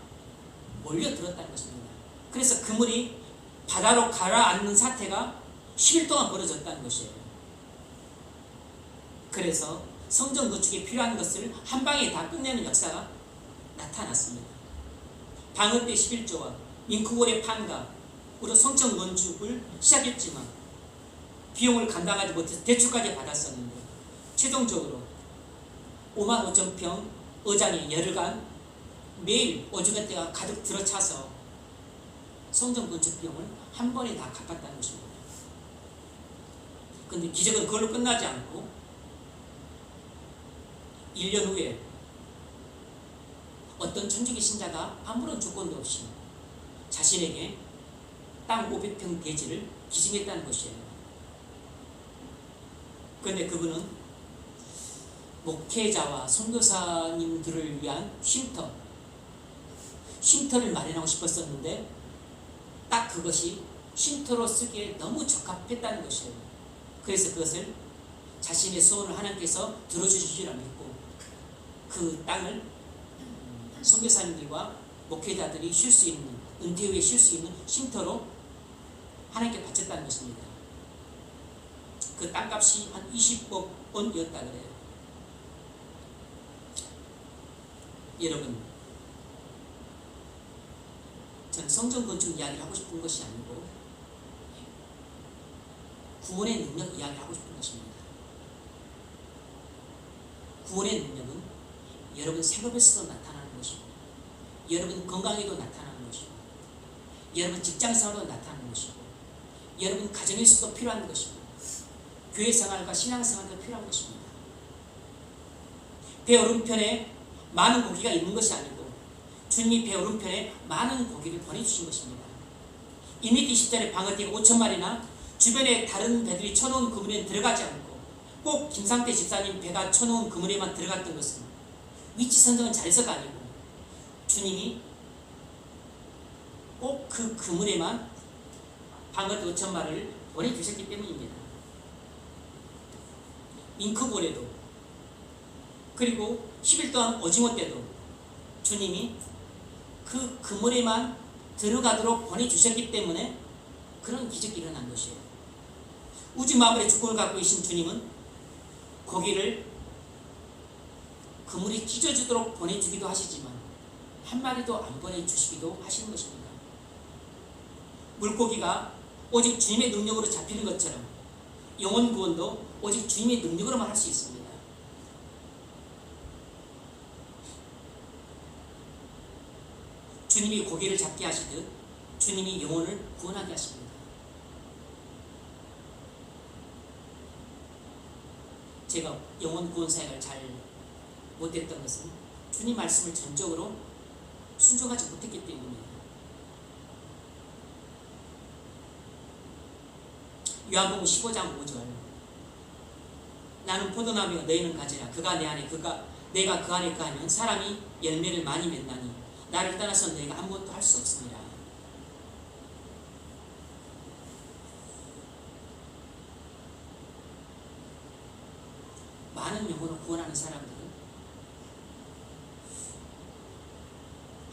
몰려들었다는 것입니다. 그래서 그물이 바다로 가라앉는 사태가 10일 동안 벌어졌다는 것이에요. 그래서 성전 건축에 필요한 것을 한 방에 다 끝내는 역사가 나타났습니다. 방어 때 11조와 잉크골의 판가으로 성전 건축을 시작했지만 비용을 감당하지 못해서 대출까지 받았었는데 최종적으로 5만 5천 평 의장에 열흘간 매일 오징어 떼가 가득 들어차서 성전 건축 비용을 한 번에 다 갚았다는 것입니다. 그런데 기적은 그걸로 끝나지 않고 1년 후에 어떤 천주교 신자가 아무런 조건도 없이 자신에게 땅 500평 대지를 기증했다는 것이에요. 그런데 그분은 목회자와 선교사님들을 위한 쉼터를 마련하고 싶었었는데 딱 그것이 쉼터로 쓰기에 너무 적합했다는 것이에요. 그래서 그것을 자신의 소원을 하나님께서 들어주시리라 믿고 그 땅을 선교사님들과 목회자들이 쉴 수 있는 은퇴 후에 쉴 수 있는 쉼터로 하나님께 바쳤다는 것입니다. 그 땅값이 한 20억 원이었다 그래요. 여러분, 전 성전 건축 이야기를 하고 싶은 것이 아니고 구원의 능력 이야기를 하고 싶은 것입니다. 구원의 능력은 여러분 생업에서도 나타나는 것이고 여러분 건강에도 나타나는 것이고 여러분 직장생활에도 나타나는 것이고 여러분 가정에서도 필요한 것이고 교회 생활과 신앙생활도 필요한 것입니다. 배 오른편에 많은 고기가 있는 것이 아니고 주님이 배 오른편에 많은 고기를 보내주신 것입니다. 이미티 10절에 방어띠가 5천 마리나 주변에 다른 배들이 쳐놓은 그물에는 들어가지 않고 꼭 김상태 집사님 배가 쳐놓은 그물에만 들어갔던 것은 위치 선정은 잘해서가 아니고 주님이 꼭 그 그물에만 방어띠 5천 마리를 보내주셨기 때문입니다. 잉크볼에도 그리고 10일 동안 오징어 때도 주님이 그 그물에만 들어가도록 보내주셨기 때문에 그런 기적이 일어난 것이에요. 우주 마블의 주권을 갖고 계신 주님은 고기를 그물이 찢어지도록 보내주기도 하시지만 한 마리도 안 보내주시기도 하시는 것입니다. 물고기가 오직 주님의 능력으로 잡히는 것처럼 영혼 구원도 오직 주님의 능력으로만 할 수 있습니다. 주님이 고기를 잡게 하시듯 주님이 영혼을 구원하게 하십니다. 제가 영혼 구원 사역을 잘 못했던 것은 주님 말씀을 전적으로 순종하지 못했기 때문입니다. 요한복음 15장 5절 나는 포도나무요 너희는 가지라 그가 내 안에 내가 그 안에 거하면 사람이 열매를 많이 맺나니 나를 떠나서 너희가 아무것도 할 수 없습니다. 많은 영혼을 구원하는 사람들은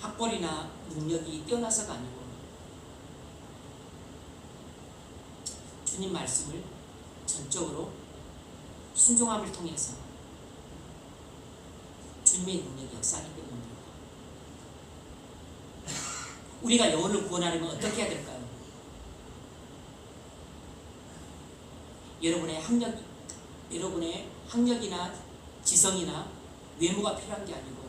학벌이나 능력이 뛰어나서가 아니고 주님 말씀을 전적으로 순종함을 통해서 주님의 능력이 역사하기 때문입니다. 우리가 영혼을 구원하려면 어떻게 해야 될까요? 여러분의 학력이나 지성이나 외모가 필요한 게 아니고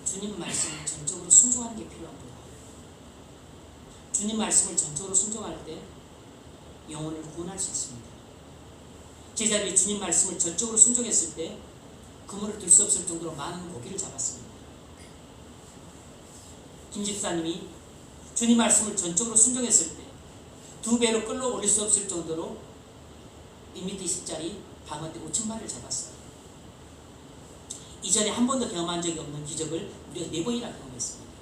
주님 말씀을 전적으로 순종하는 게 필요합니다. 주님 말씀을 전적으로 순종할 때 영혼을 구원할 수 있습니다. 제자들이 주님 말씀을 전적으로 순종했을 때 그물을 들 수 없을 정도로 많은 고기를 잡았습니다. 김 집사님이 주님 말씀을 전적으로 순종했을 때 2배로 끌어올릴 수 없을 정도로 2m 10짜리 방어대 5,000마리를 잡았어요. 이전에 한 번도 경험한 적이 없는 기적을 우리가 4번이나 경험했습니다.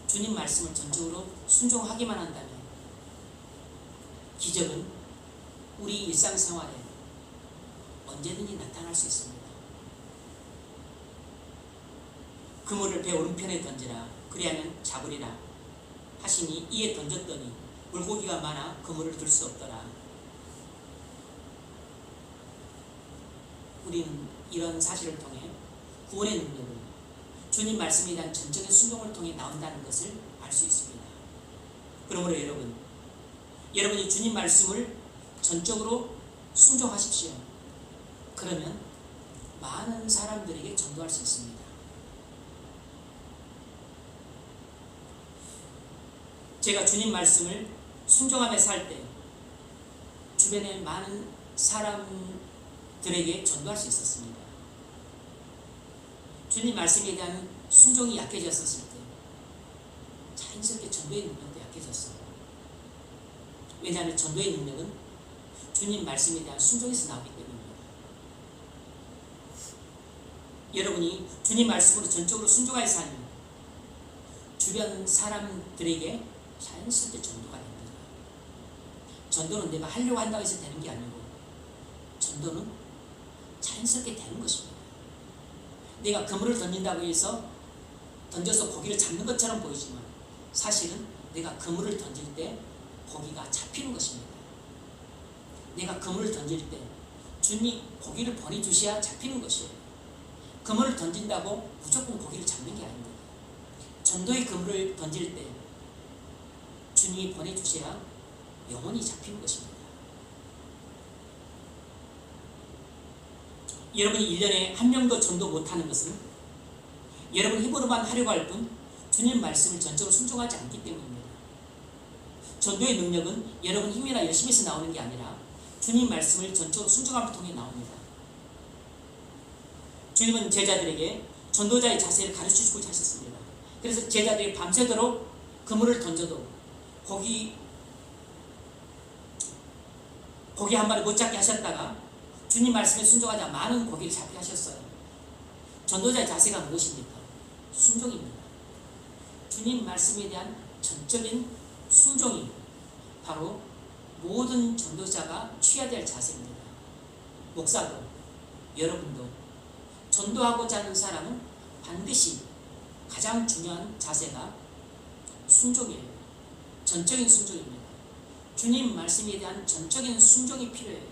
주님 말씀을 전적으로 순종하기만 한다면 기적은 우리 일상생활에 언제든지 나타날 수 있습니다. 그물을 배 오른편에 던지라 그리하면 잡으리라 하시니 이에 던졌더니 물고기가 많아 그물을 들 수 없더라. 우리는 이런 사실을 통해 구원의 능력은 주님 말씀에 대한 전적인 순종을 통해 나온다는 것을 알 수 있습니다. 그러므로 여러분이 주님 말씀을 전적으로 순종하십시오. 그러면 많은 사람들에게 전도할 수 있습니다. 제가 주님 말씀을 순종하며 살 때 주변에 많은 사람들에게 전도할 수 있었습니다. 주님 말씀에 대한 순종이 약해졌었을 때 자연스럽게 전도의 능력도 약해졌어요. 왜냐하면 전도의 능력은 주님 말씀에 대한 순종에서 나오기 때문입니다. 여러분이 주님 말씀으로 전적으로 순종하여 살면 주변 사람들에게 자연스럽게 전도가 됩니다. 전도는 내가 하려고 한다고 해서 되는 게 아니고 전도는 자연스럽게 되는 것입니다. 내가 그물을 던진다고 해서 던져서 고기를 잡는 것처럼 보이지만 사실은 내가 그물을 던질 때 고기가 잡히는 것입니다. 내가 그물을 던질 때 주님 고기를 보내주셔야 잡히는 것이에요. 그물을 던진다고 무조건 고기를 잡는 게 아닙니다. 전도의 그물을 던질 때 주님이 보내주셔야 영원히 잡히는 것입니다. 여러분이 1년에 한 명도 전도 못하는 것은 여러분 힘으로만 하려고 할 뿐 주님 말씀을 전적으로 순종하지 않기 때문입니다. 전도의 능력은 여러분 힘이나 열심에서 나오는 게 아니라 주님 말씀을 전적으로 순종함을 통해 나옵니다. 주님은 제자들에게 전도자의 자세를 가르치시고 하셨습니다. 그래서 제자들이 밤새도록 그물을 던져도 고기 한 마리 못 잡게 하셨다가 주님 말씀에 순종하자 많은 고기를 잡게 하셨어요. 전도자의 자세가 무엇입니까? 순종입니다. 주님 말씀에 대한 전적인 순종이 바로 모든 전도자가 취해야 될 자세입니다. 목사도 여러분도 전도하고자 하는 사람은 반드시 가장 중요한 자세가 순종이에요. 전적인 순종입니다. 주님 말씀에 대한 전적인 순종이 필요해요.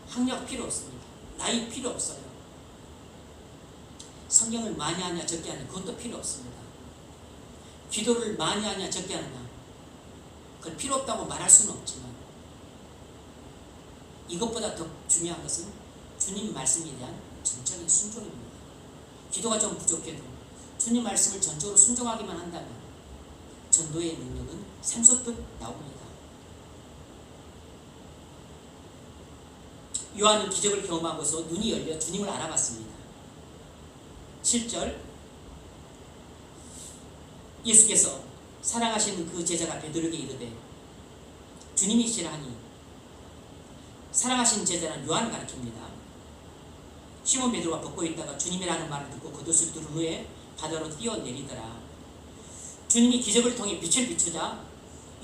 학력 필요 없습니다. 나이 필요 없어요. 성경을 많이 하냐 적게 하냐 그것도 필요 없습니다. 기도를 많이 하냐 적게 하느냐 그건 필요 없다고 말할 수는 없지만 이것보다 더 중요한 것은 주님 말씀에 대한 전적인 순종입니다. 기도가 좀 부족해도 주님 말씀을 전적으로 순종하기만 한다면 전도의 능력은 샘솟듯 나옵니다. 요한은 기적을 경험하고서 눈이 열려 주님을 알아봤습니다. 7절 예수께서 사랑하시는 그 제자가 베드로에게 이르되 주님이시라 하니 사랑하시는 제자는 요한을 가리킵니다. 시몬 베드로가 벗고 있다가 주님이라는 말을 듣고 겉옷을 두른 후에 바다로 뛰어내리더라. 주님이 기적을 통해 빛을 비추자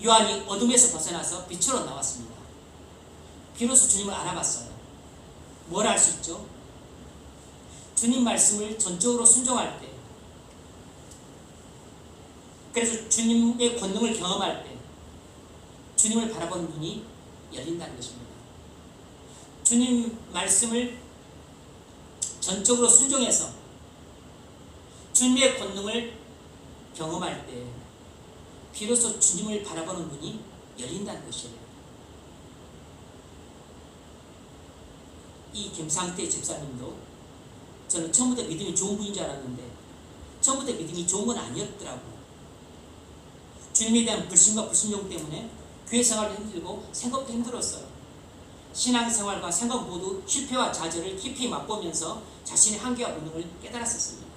요한이 어둠에서 벗어나서 빛으로 나왔습니다. 비로소 주님을 알아봤어요. 뭘 알 수 있죠? 주님 말씀을 전적으로 순종할 때, 그래서 주님의 권능을 경험할 때 주님을 바라보는 눈이 열린다는 것입니다. 주님 말씀을 전적으로 순종해서 주님의 권능을 경험할 때 비로소 주님을 바라보는 눈이 열린다는 것이에요. 이 김상태 집사님도 저는 처음부터 믿음이 좋은 분인 줄 알았는데 처음부터 믿음이 좋은 건 아니었더라고요. 주님에 대한 불신과 불순종 때문에 교회 생활도 힘들고 생업도 힘들었어요. 신앙생활과 생업 모두 실패와 좌절을 깊이 맛보면서 자신의 한계와 본능을 깨달았었습니다.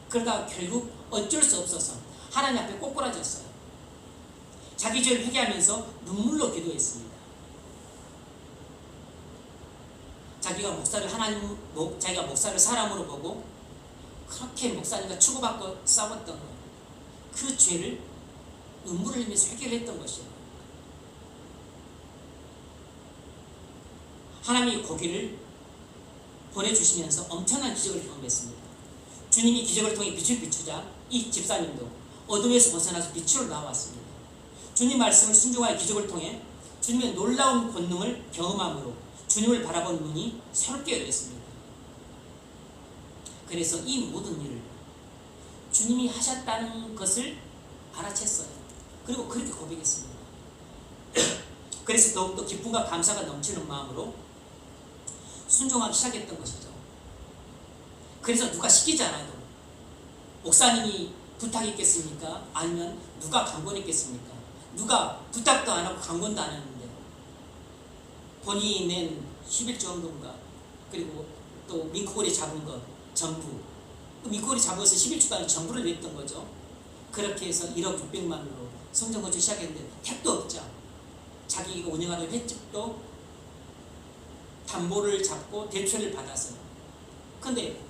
그러다가 결국 어쩔 수 없어서 하나님 앞에 꼬꾸라졌어요. 자기 죄를 회개하면서 눈물로 기도했습니다. 자기가 목사를 사람으로 보고 그렇게 목사님과 추구받고 싸웠던 것, 그 죄를 눈물을 흘리면서 회개를 했던 것이에요. 하나님이 고기를 보내주시면서 엄청난 기적을 경험했습니다. 주님이 기적을 통해 빛을 비추자 이 집사님도 어둠에서 벗어나서 빛으로 나왔습니다. 주님 말씀을 순종하여 기적을 통해 주님의 놀라운 권능을 경험함으로 주님을 바라본 눈이 새롭게 열렸습니다. 그래서 이 모든 일을 주님이 하셨다는 것을 알아챘어요. 그리고 그렇게 고백했습니다. 그래서 더욱더 기쁨과 감사가 넘치는 마음으로 순종하기 시작했던 것이죠. 그래서 누가 시키지 않아도 목사님이 부탁했겠습니까? 아니면 누가 강권했겠습니까? 누가 부탁도 안 하고 강권도 안 했는데 본인이 낸 11정도인가 그리고 또 민코골이 잡은 것 전부 민코골이 잡은 것은 11주도 아니고 전부를 냈던 거죠. 그렇게 해서 1억 600만으로 성전 건축 시작했는데 택도 없죠. 자기가 운영하는 횟집도 담보를 잡고 대출을 받았어요. 근데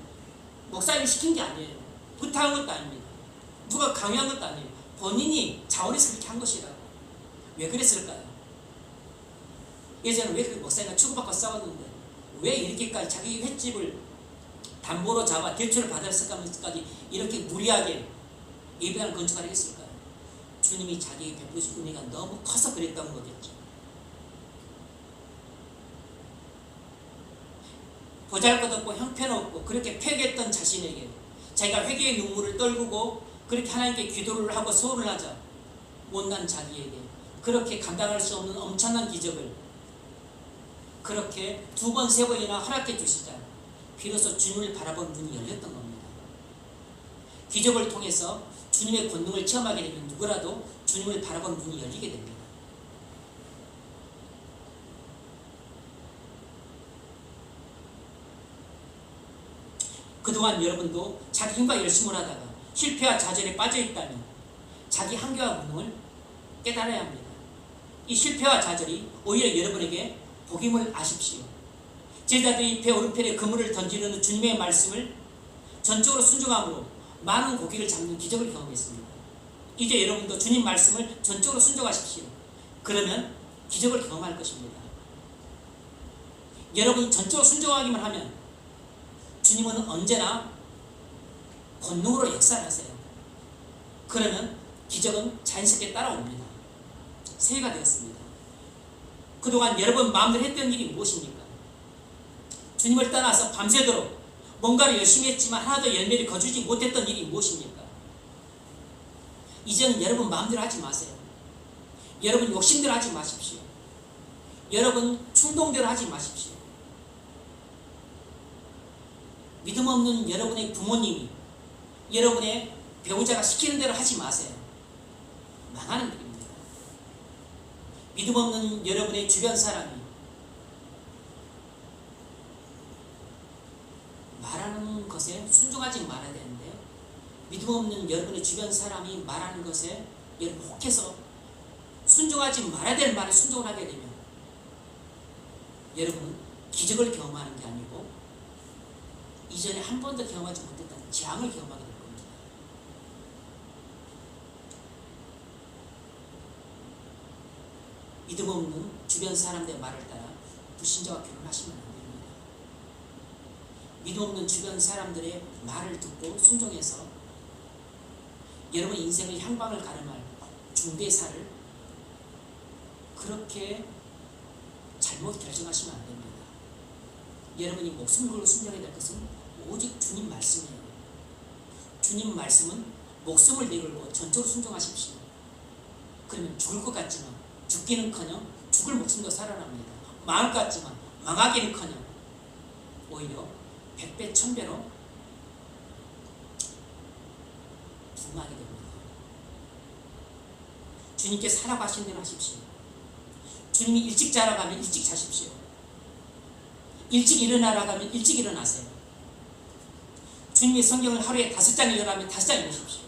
목사님이 시킨 게 아니에요. 부탁한 것도 아닙니다. 누가 강요한 것도 아니에요. 본인이 자원해서 그렇게 한 것이라고. 왜 그랬을까요? 예전에 왜 그 목사님과 추구받고 싸웠는데 왜 이렇게까지 자기 횟집을 담보로 잡아 대출을 받았을까지 이렇게 무리하게 예배하는 건축을 했을까요? 주님이 자기에게 베푸신 은혜가 너무 커서 그랬던 거겠죠. 보잘것없고 형편없고 그렇게 폐괴했던 자신에게 자기가 회개의 눈물을 떨구고 그렇게 하나님께 기도를 하고 소원을 하자 못난 자기에게 그렇게 감당할 수 없는 엄청난 기적을 그렇게 2번, 3번이나 허락해 주시자 비로소 주님을 바라본 눈이 열렸던 겁니다. 기적을 통해서 주님의 권능을 체험하게 되면 누구라도 주님을 바라본 눈이 열리게 됩니다. 그동안 여러분도 자기 힘과 열심을 하다가 실패와 좌절에 빠져있다면 자기 한계와 무능을 깨달아야 합니다. 이 실패와 좌절이 오히려 여러분에게 복임을 아십시오. 제자들이 배 오른편에 그물을 던지려는 주님의 말씀을 전적으로 순종함으로 많은 고기를 잡는 기적을 경험했습니다. 이제 여러분도 주님 말씀을 전적으로 순종하십시오. 그러면 기적을 경험할 것입니다. 여러분이 전적으로 순종하기만 하면 주님은 언제나 권능으로 역사하세요. 그러면 기적은 자연스럽게 따라옵니다. 새해가 되었습니다. 그동안 여러분 마음대로 했던 일이 무엇입니까? 주님을 떠나서 밤새도록 뭔가를 열심히 했지만 하나도 열매를 거두지 못했던 일이 무엇입니까? 이제는 여러분 마음대로 하지 마세요. 여러분 욕심대로 하지 마십시오. 여러분 충동대로 하지 마십시오. 믿음 없는 여러분의 부모님이 여러분의 배우자가 시키는 대로 하지 마세요. 망하는 일입니다. 믿음 없는 여러분의 주변 사람이 말하는 것에 순종하지 말아야 되는데 믿음 없는 여러분의 주변 사람이 말하는 것에 여러분 혹해서 순종하지 말아야 될 말에 순종을 하게 되면 여러분은 기적을 경험하는 게 아니고 이전에 한 번도 경험하지 못했던 재앙을 경험하게 될 겁니다. 믿음 없는 주변 사람들의 말을 따라 불신자와 결혼하시면 안 됩니다. 믿음 없는 주변 사람들의 말을 듣고 순종해서 여러분의 인생의 향방을 가름할 중대사를 그렇게 잘못 결정하시면 안 됩니다. 여러분이 목숨을 걸고 순종해야 될 것은 오직 주님 말씀이에요. 주님 말씀은 목숨을 내걸고 전적으로 순종하십시오. 그러면 죽을 것 같지만 죽기는커녕 죽을 목숨도 살아납니다. 망할 것 같지만 망하기는커녕 오히려 100배 1000배로 부흥하게 됩니다. 주님께서 하라고 하신 대로 하십시오. 주님이 일찍 자라고 하면 일찍 자십시오. 일찍 일어나라고 하면 일찍 일어나세요. 주님이 성경을 하루에 5장 읽으라면 5장 읽으십시오.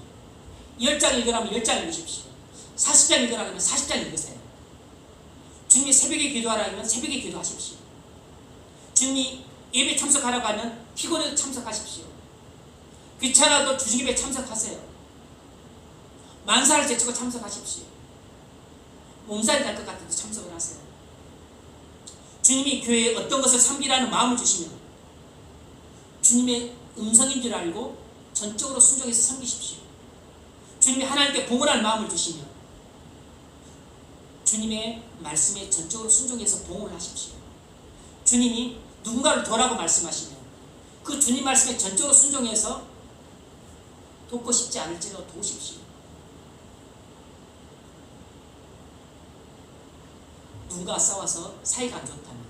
10장 읽으라면 10장 읽으십시오. 40장 읽으라 하면 40장 읽으세요. 주님이 새벽에 기도하라 하면 새벽에 기도하십시오. 주님이 예배 참석하라고 하면 피곤해도 참석하십시오. 귀찮아도 주중예배 참석하세요. 만사를 제치고 참석하십시오. 몸살이 날 것 같아도 참석을 하세요. 주님이 교회에 어떤 것을 섬기라는 마음을 주시면 주님의 음성인 줄 알고 전적으로 순종해서 섬기십시오. 주님이 하나님께 봉헌할 마음을 주시면 주님의 말씀에 전적으로 순종해서 봉헌을 하십시오. 주님이 누군가를 도라고 말씀하시면 그 주님 말씀에 전적으로 순종해서 돕고 싶지 않을지라도 도우십시오. 누군가 싸워서 사이가 안 좋다면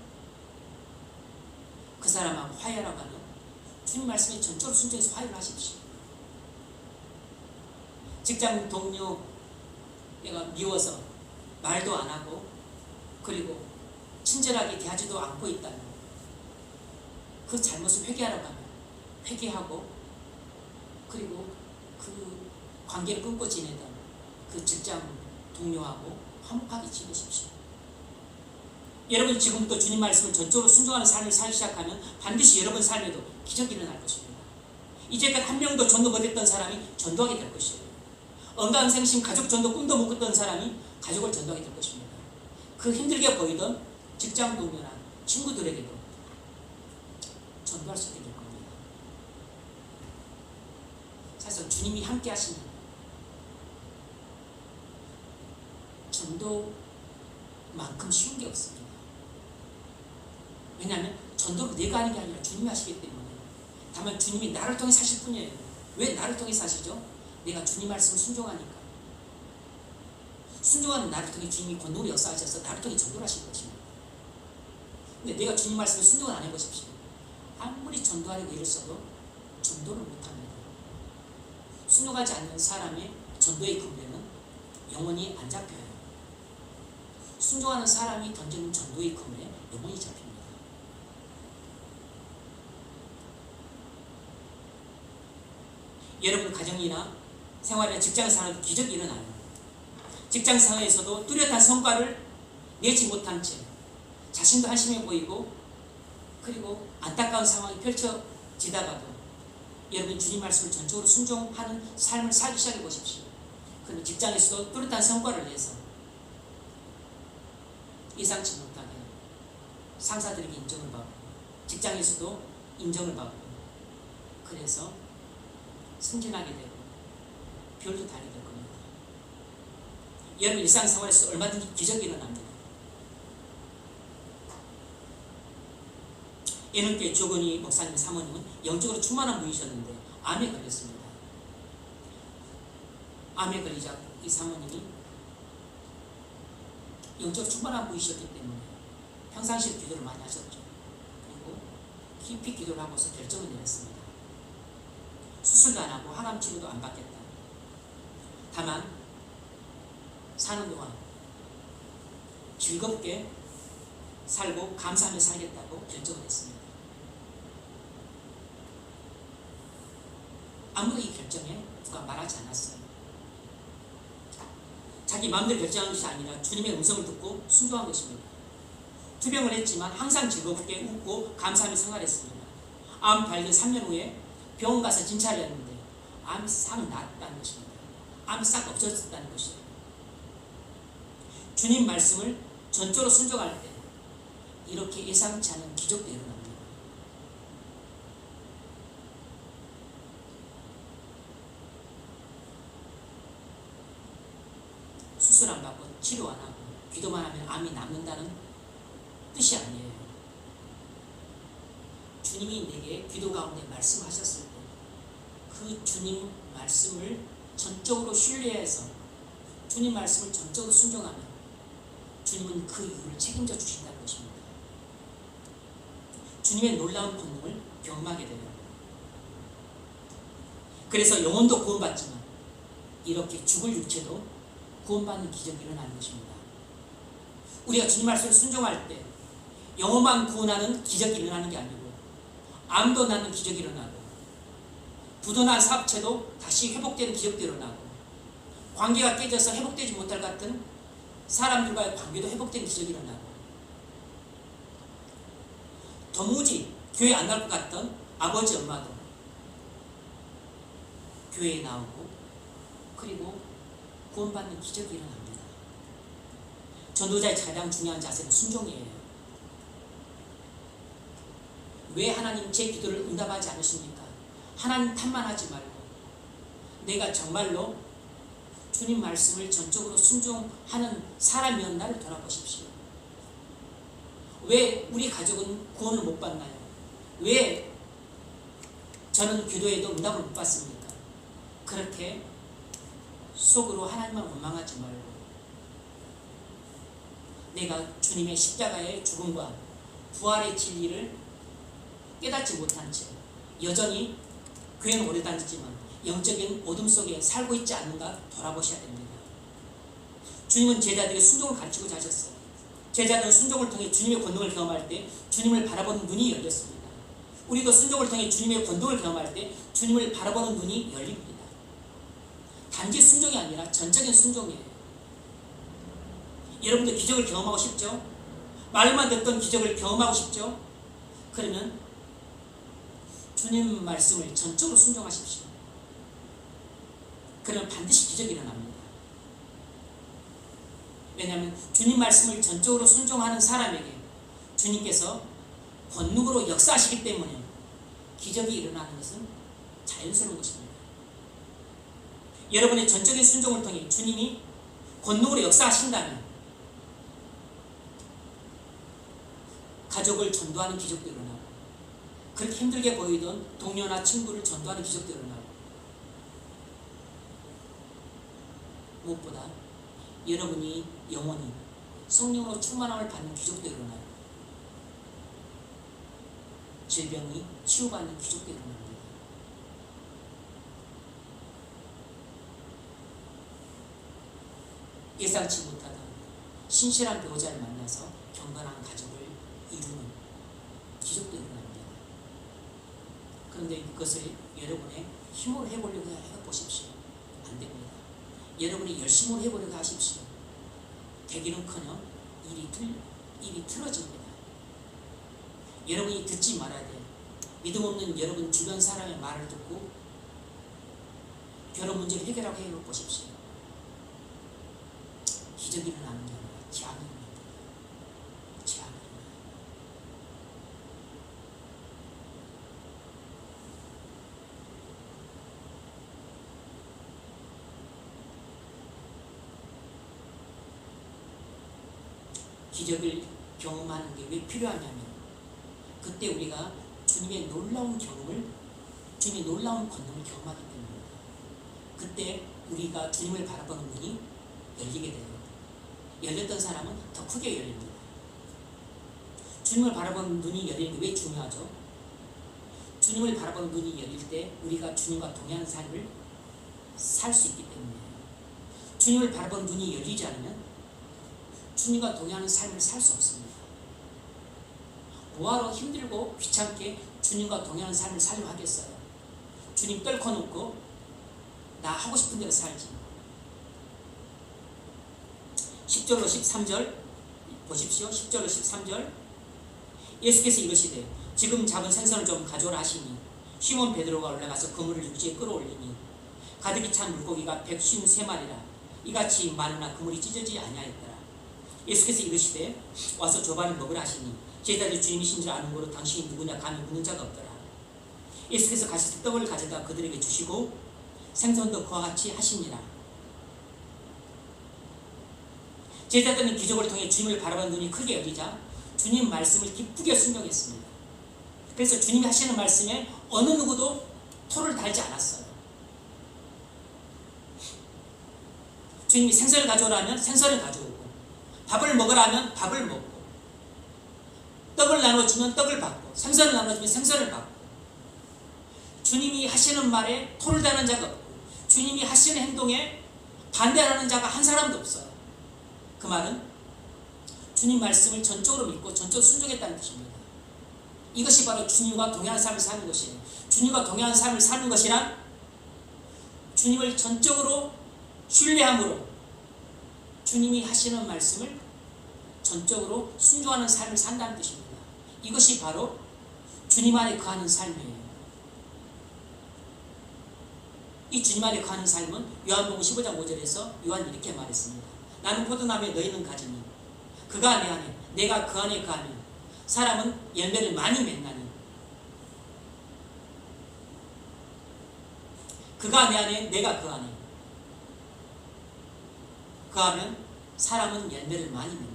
그 사람하고 화해하라고 하는 주님 말씀에 전적으로 순종해서 화해를 하십시오. 직장 동료 내가 미워서 말도 안 하고 그리고 친절하게 대하지도 않고 있다면 그 잘못을 회개하라고 하면 회개하고 그리고 그 관계를 끊고 지내던 그 직장 동료하고 화목하게 지내십시오. 여러분 지금부터 주님 말씀을 전적으로 순종하는 삶을 살기 시작하면 반드시 여러분 삶에도 기적이 일어날 것입니다. 이제까지 한 명도 전도 못했던 사람이 전도하게 될 것이에요. 언감생심 가족 전도 꿈도 못 꿨던 사람이 가족을 전도하게 될 것입니다. 그 힘들게 보이던 직장 동료나 친구들에게도 전도할 수 있게 될 겁니다. 사실 주님이 함께 하시면 전도만큼 쉬운 게 없습니다. 왜냐하면 전도를 내가 하는 게 아니라 주님이 하시기 때문에. 다만 주님이 나를 통해 사실 뿐이에요. 왜 나를 통해 사시죠? 내가 주님 말씀을 순종하니까. 순종하는 나를 통해 주님이 권능으로 역사하셔서 나를 통해 전도를 하시는 것입니다. 근데 내가 주님 말씀을 순종을 안 해보십시오. 아무리 전도하려고 애를 써도 전도를 못합니다. 순종하지 않는 사람의 전도의 근거는 영원히 안 잡혀요. 순종하는 사람이 던지는 전도의 그물에 영원히 잡힙니다. 여러분 가정이나 생활이나 직장생활에도 기적이 일어나요. 직장생활에서도 뚜렷한 성과를 내지 못한 채 자신도 한심해 보이고 그리고 안타까운 상황이 펼쳐지다가도 여러분 주님 말씀을 전적으로 순종하는 삶을 살기 시작해 보십시오. 그럼 직장에서도 뚜렷한 성과를 내서 예상치 못하게 상사들에게 인정을 받고 직장에서도 인정을 받고 그래서 승진하게 되고 별도 달게 될 겁니다. 여러분 일상생활에서 얼마든지 기적이 일어납니다. 예능교회 조건희 목사님 사모님은 영적으로 충만한 분이셨는데 암에 걸렸습니다. 암에 걸리자 이 사모님이 영적으로 충만한 분이셨기 때문에 평상시에 기도를 많이 하셨죠. 그리고 깊이 기도를 하고서 결정을 내렸습니다. 수술도 안 하고 항암 치료도 안 받겠다. 다만 사는 동안 즐겁게 살고 감사하며 살겠다고 결정을 했습니다. 아무도 이 결정에 누가 말하지 않았어요. 자기 마음대로 결정한 것이 아니라 주님의 음성을 듣고 순종한 것입니다. 투병을 했지만 항상 즐겁게 웃고 감사하며 생활했습니다. 암 발견 3년 후에 병원 가서 진찰을 했는데 암이 싹 나았다는 것입니다. 암이 싹 없어졌다는 것이에요. 주님 말씀을 전적으로 순종할 때 이렇게 예상치 않은 기적도 일어납니다. 수술 안 받고 치료 안 하고 기도만 하면 암이 남는다는 뜻이 아니에요. 주님이 내게 기도 가운데 말씀하셨을 때 그 주님 말씀을 전적으로 신뢰해서 주님 말씀을 전적으로 순종하면 주님은 그 이유를 책임져 주신다는 것입니다. 주님의 놀라운 권능을 경험하게 되면 그래서 영혼도 구원받지만 이렇게 죽을 육체도 구원받는 기적이 일어나는 것입니다. 우리가 주님 말씀을 순종할 때 영혼만 구원하는 기적이 일어나는 게 아니고 암도 낫는 기적이 일어나고 부도난 사업체도 다시 회복되는 기적도 일어나고 관계가 깨져서 회복되지 못할 것 같은 사람들과의 관계도 회복되는 기적이 일어나고, 도무지 교회 안 갈 것 같던 아버지 엄마도 교회에 나오고, 그리고 구원받는 기적이 일어납니다. 전도자의 가장 중요한 자세는 순종이에요. 왜 하나님 제 기도를 응답하지 않으십니까? 하나님 탓만 하지 말고 내가 정말로 주님 말씀을 전적으로 순종하는 사람이었나를 돌아보십시오. 왜 우리 가족은 구원을 못 받나요? 왜 저는 기도에도 응답을 못 받습니까? 그렇게 속으로 하나님만 원망하지 말고 내가 주님의 십자가의 죽음과 부활의 진리를 깨닫지 못한 채 여전히 교회는 오래 다니지만 영적인 어둠 속에 살고 있지 않는가 돌아보셔야 됩니다. 주님은 제자들에게 순종을 가르치고자 하셨어요. 제자들은 순종을 통해 주님의 권능을 경험할 때 주님을 바라보는 눈이 열렸습니다. 우리도 순종을 통해 주님의 권능을 경험할 때 주님을 바라보는 눈이 열립니다. 단지 순종이 아니라 전적인 순종이에요. 여러분들 기적을 경험하고 싶죠? 말만 듣던 기적을 경험하고 싶죠? 그러면 주님 말씀을 전적으로 순종하십시오. 그러면 반드시 기적이 일어납니다. 왜냐하면 주님 말씀을 전적으로 순종하는 사람에게 주님께서 권능으로 역사하시기 때문에 기적이 일어나는 것은 자연스러운 것입니다. 여러분의 전적인 순종을 통해 주님이 권능으로 역사하신다면 가족을 전도하는 기적도 일어나고, 그렇게 힘들게 보이던 동료나 친구를 전도하는 기적도 일어나고, 무엇보다 여러분이 영원히 성령으로 충만함을 받는 기적도 일어나요. 질병이 치유받는 기적도 일어납니다. 예상치 못하던 신실한 배우자를 만나서 경건한 가족을 이루는 기적도 일어납니다. 그런데 그것을 여러분의 힘으로 해보려고 해보십시오. 안 됩니다. 여러분이 열심으로 해보려고 하십시오. 되기는커녕 일이 틀어집니다. 여러분이 듣지 말아야 돼요. 믿음 없는 여러분 주변 사람의 말을 듣고 결혼 문제를 해결하고 해보십시오. 기적이 일어나는 게 아니라 재앙이 일어납니다. 재앙이 일어나요. 기적을 경험하는 게 왜 필요하냐면 그때 우리가 주님의 놀라운 경험을, 주님의 놀라운 권능을 경험하기 때문입니다. 그때 우리가 주님을 바라보는 눈이 열리게 돼요. 열렸던 사람은 더 크게 열립니다. 주님을 바라보는 눈이 열리는 게 왜 중요하죠? 주님을 바라보는 눈이 열릴 때 우리가 주님과 동행하는 삶을 살 수 있기 때문이에요. 주님을 바라보는 눈이 열리지 않으면 주님과 동행하는 삶을 살 수 없습니다. 뭐하러 힘들고 귀찮게 주님과 동행하는 삶을 살려고 하겠어요? 주님 떨궈놓고 나 하고 싶은 대로 살지. 10절로 13절 보십시오. 10절로 13절 예수께서 이르시되 지금 잡은 생선을 좀 가져오라 하시니 시몬 베드로가 올라가서 그물을 육지에 끌어올리니 가득히 찬 물고기가 153마리라 이같이 많으나 그물이 찢어지지 아니하였더라. 예수께서 이르시되 와서 조반을 먹으라 하시니 제자들이 주님이신 줄 아는 고로 당신이 누구냐 감히 묻는 자가 없더라. 예수께서 가셔서 떡을 가져다 그들에게 주시고 생선도 그와 같이 하시니라. 제자들은 기적을 통해 주님을 바라보는 눈이 크게 열리자 주님 말씀을 기쁘게 순종했습니다. 그래서 주님이 하시는 말씀에 어느 누구도 토를 달지 않았어요. 주님이 생선을 가져오라면 생선을 가져오고 밥을 먹으라면 밥을 먹고 떡을 나눠주면 떡을 받고 생선을 나눠주면 생선을 받고 주님이 하시는 말에 토를 다는 자가 없고 주님이 하시는 행동에 반대하는 자가 한 사람도 없어요. 그 말은 주님 말씀을 전적으로 믿고 전적으로 순종했다는 뜻입니다. 이것이 바로 주님과 동행하는 삶을 사는 것이에요. 주님과 동행하는 삶을 사는 것이란 주님을 전적으로 신뢰함으로 주님이 하시는 말씀을 전적으로 순종하는 삶을 산다는 뜻입니다. 이것이 바로 주님 안에 거하는 삶이에요. 이 주님 안에 거하는 삶은 요한복음 15장 5절에서 요한이 이렇게 말했습니다. 나는 포도나무에 너희는 가지니 그가 내 안에 내가 그 안에 거하면 사람은 열매를 많이 맺나니 그가 내 안에 내가 그 안에 거하면 사람은 열매를 많이 맺나니.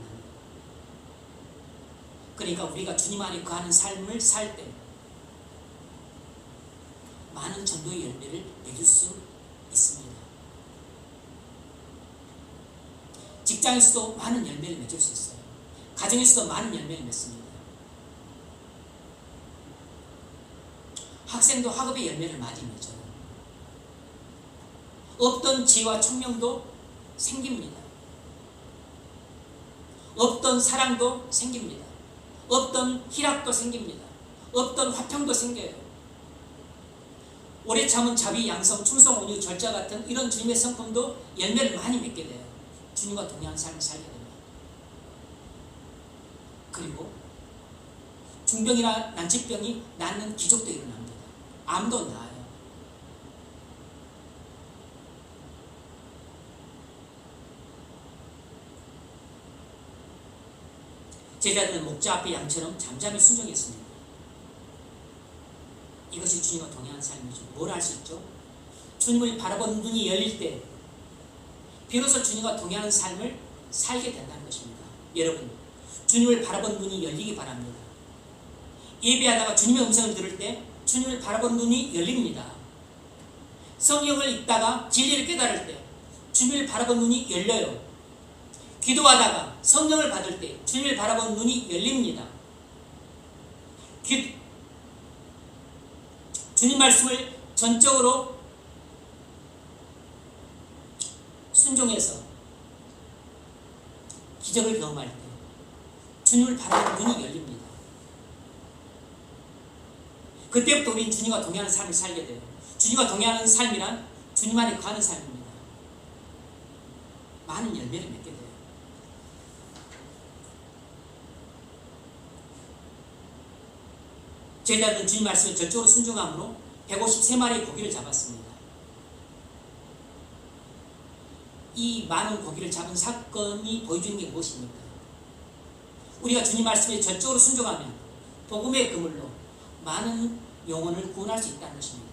그러니까 우리가 주님 안에 거하는 삶을 살 때 많은 전도의 열매를 맺을 수 있습니다. 직장에서도 많은 열매를 맺을 수 있어요. 가정에서도 많은 열매를 맺습니다. 학생도 학업의 열매를 많이 맺어요. 없던 지혜와 총명도 생깁니다. 없던 사랑도 생깁니다. 없던 희락도 생깁니다. 없던 화평도 생겨요. 오래 참은 자비, 양성, 충성, 온유, 절자 같은 이런 주님의 성품도 열매를 많이 맺게 돼요. 주님과 동행한 삶을 살게 됩니다. 그리고 중병이나 난치병이 낫는 기적도 일어납니다. 암도 나아요. 제자들은 목자 앞에 양처럼 잠잠히 순종했습니다. 이것이 주님과 동행한 삶이죠. 뭘 할 수 있죠? 주님을 바라보는 눈이 열릴 때 비로소 주님과 동행하는 삶을 살게 된다는 것입니다. 여러분, 주님을 바라보는 눈이 열리기 바랍니다. 예배하다가 주님의 음성을 들을 때 주님을 바라보는 눈이 열립니다. 성경을 읽다가 진리를 깨달을 때 주님을 바라보는 눈이 열려요. 기도하다가 성령을 받을 때 주님을 바라보는 눈이 열립니다. 주님 말씀을 전적으로 순종해서 기적을 경험할 때 주님을 바라보는 눈이 열립니다. 그때부터 우리는 주님과 동행하는 삶을 살게 돼요. 주님과 동행하는 삶이란 주님 안에 거하는 삶입니다. 많은 열매를 맺게 돼요. 제자들은 주님 말씀을 전적으로 순종함으로 153마리의 고기를 잡았습니다. 이 많은 고기를 잡은 사건이 보여주는 게 무엇입니까? 우리가 주님 말씀에 전적으로 순종하면 복음의 그물로 많은 영혼을 구원할 수 있다는 것입니다.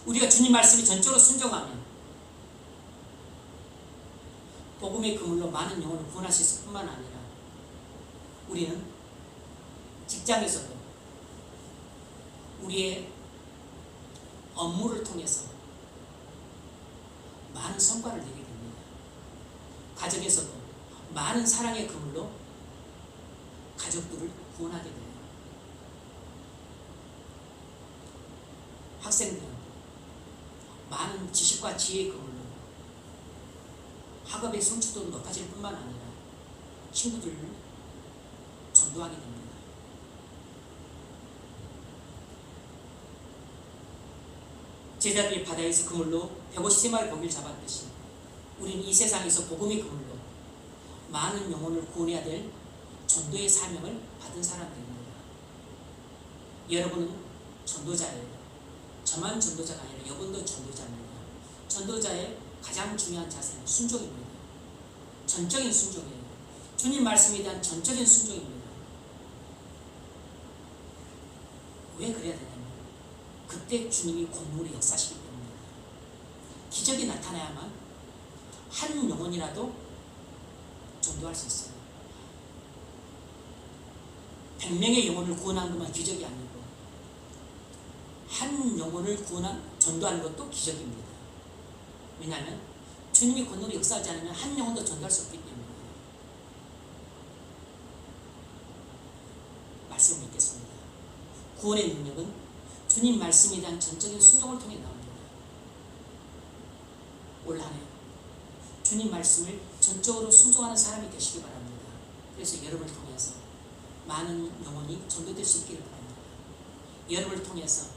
우리가 주님 말씀에 전적으로 순종하면 복음의 그물로 많은 영혼을 구원할 수 있을 뿐만 아니라 우리는 직장에서도 우리의 업무를 통해서 많은 성과를 내게 됩니다. 가정에서도 많은 사랑의 그물로 가족들을 구원하게 돼요. 학생들은 많은 지식과 지혜의 그물로 학업의 성취도 높아질 뿐만 아니라 친구들을 전도하게 됩니다. 제자들이 바다에서 그물로 153마리 고기를 잡았듯이 우리는 이 세상에서 복음의 그물로 많은 영혼을 구원해야 될 전도의 사명을 받은 사람들입니다. 여러분은 전도자예요. 저만 전도자가 아니라 여러분도 전도자입니다. 전도자의 가장 중요한 자세는 순종입니다. 전적인 순종이에요. 주님 말씀에 대한 전적인 순종입니다. 왜 그래야 되냐면 그때 주님이 권능으로 역사하시기 때문입니다. 기적이 나타나야만 한 영혼이라도 전도할 수 있어요. 100명의 영혼을 구원한 것만 기적이 아니고 한 영혼을 전도하는 것도 기적입니다. 왜냐하면 주님이 권능으로 역사하지 않으면 한 영혼도 전도할 수 없기 때문에. 말씀을 믿겠습니다. 구원의 능력은 주님 말씀에 대한 전적인 순종을 통해 나옵니다. 올 한 해 주님 말씀을 전적으로 순종하는 사람이 되시기 바랍니다. 그래서 여러분을 통해서 많은 영혼이 전도될 수 있기를 바랍니다. 여러분을 통해서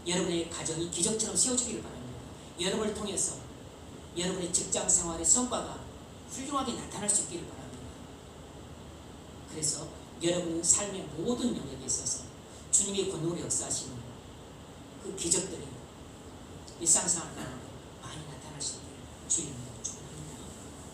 여러분의 가정이 기적처럼 세워지기를 바랍니다. 여러분을 통해서 여러분의 직장 생활의 성과가 훌륭하게 나타날 수 있기를 바랍니다. 그래서 여러분의 삶의 모든 영역에 있어서 주님의 권능으로 역사하시는 그 기적들이 일상생활 가운데 많이 나타날 수 있기를 주님입니다.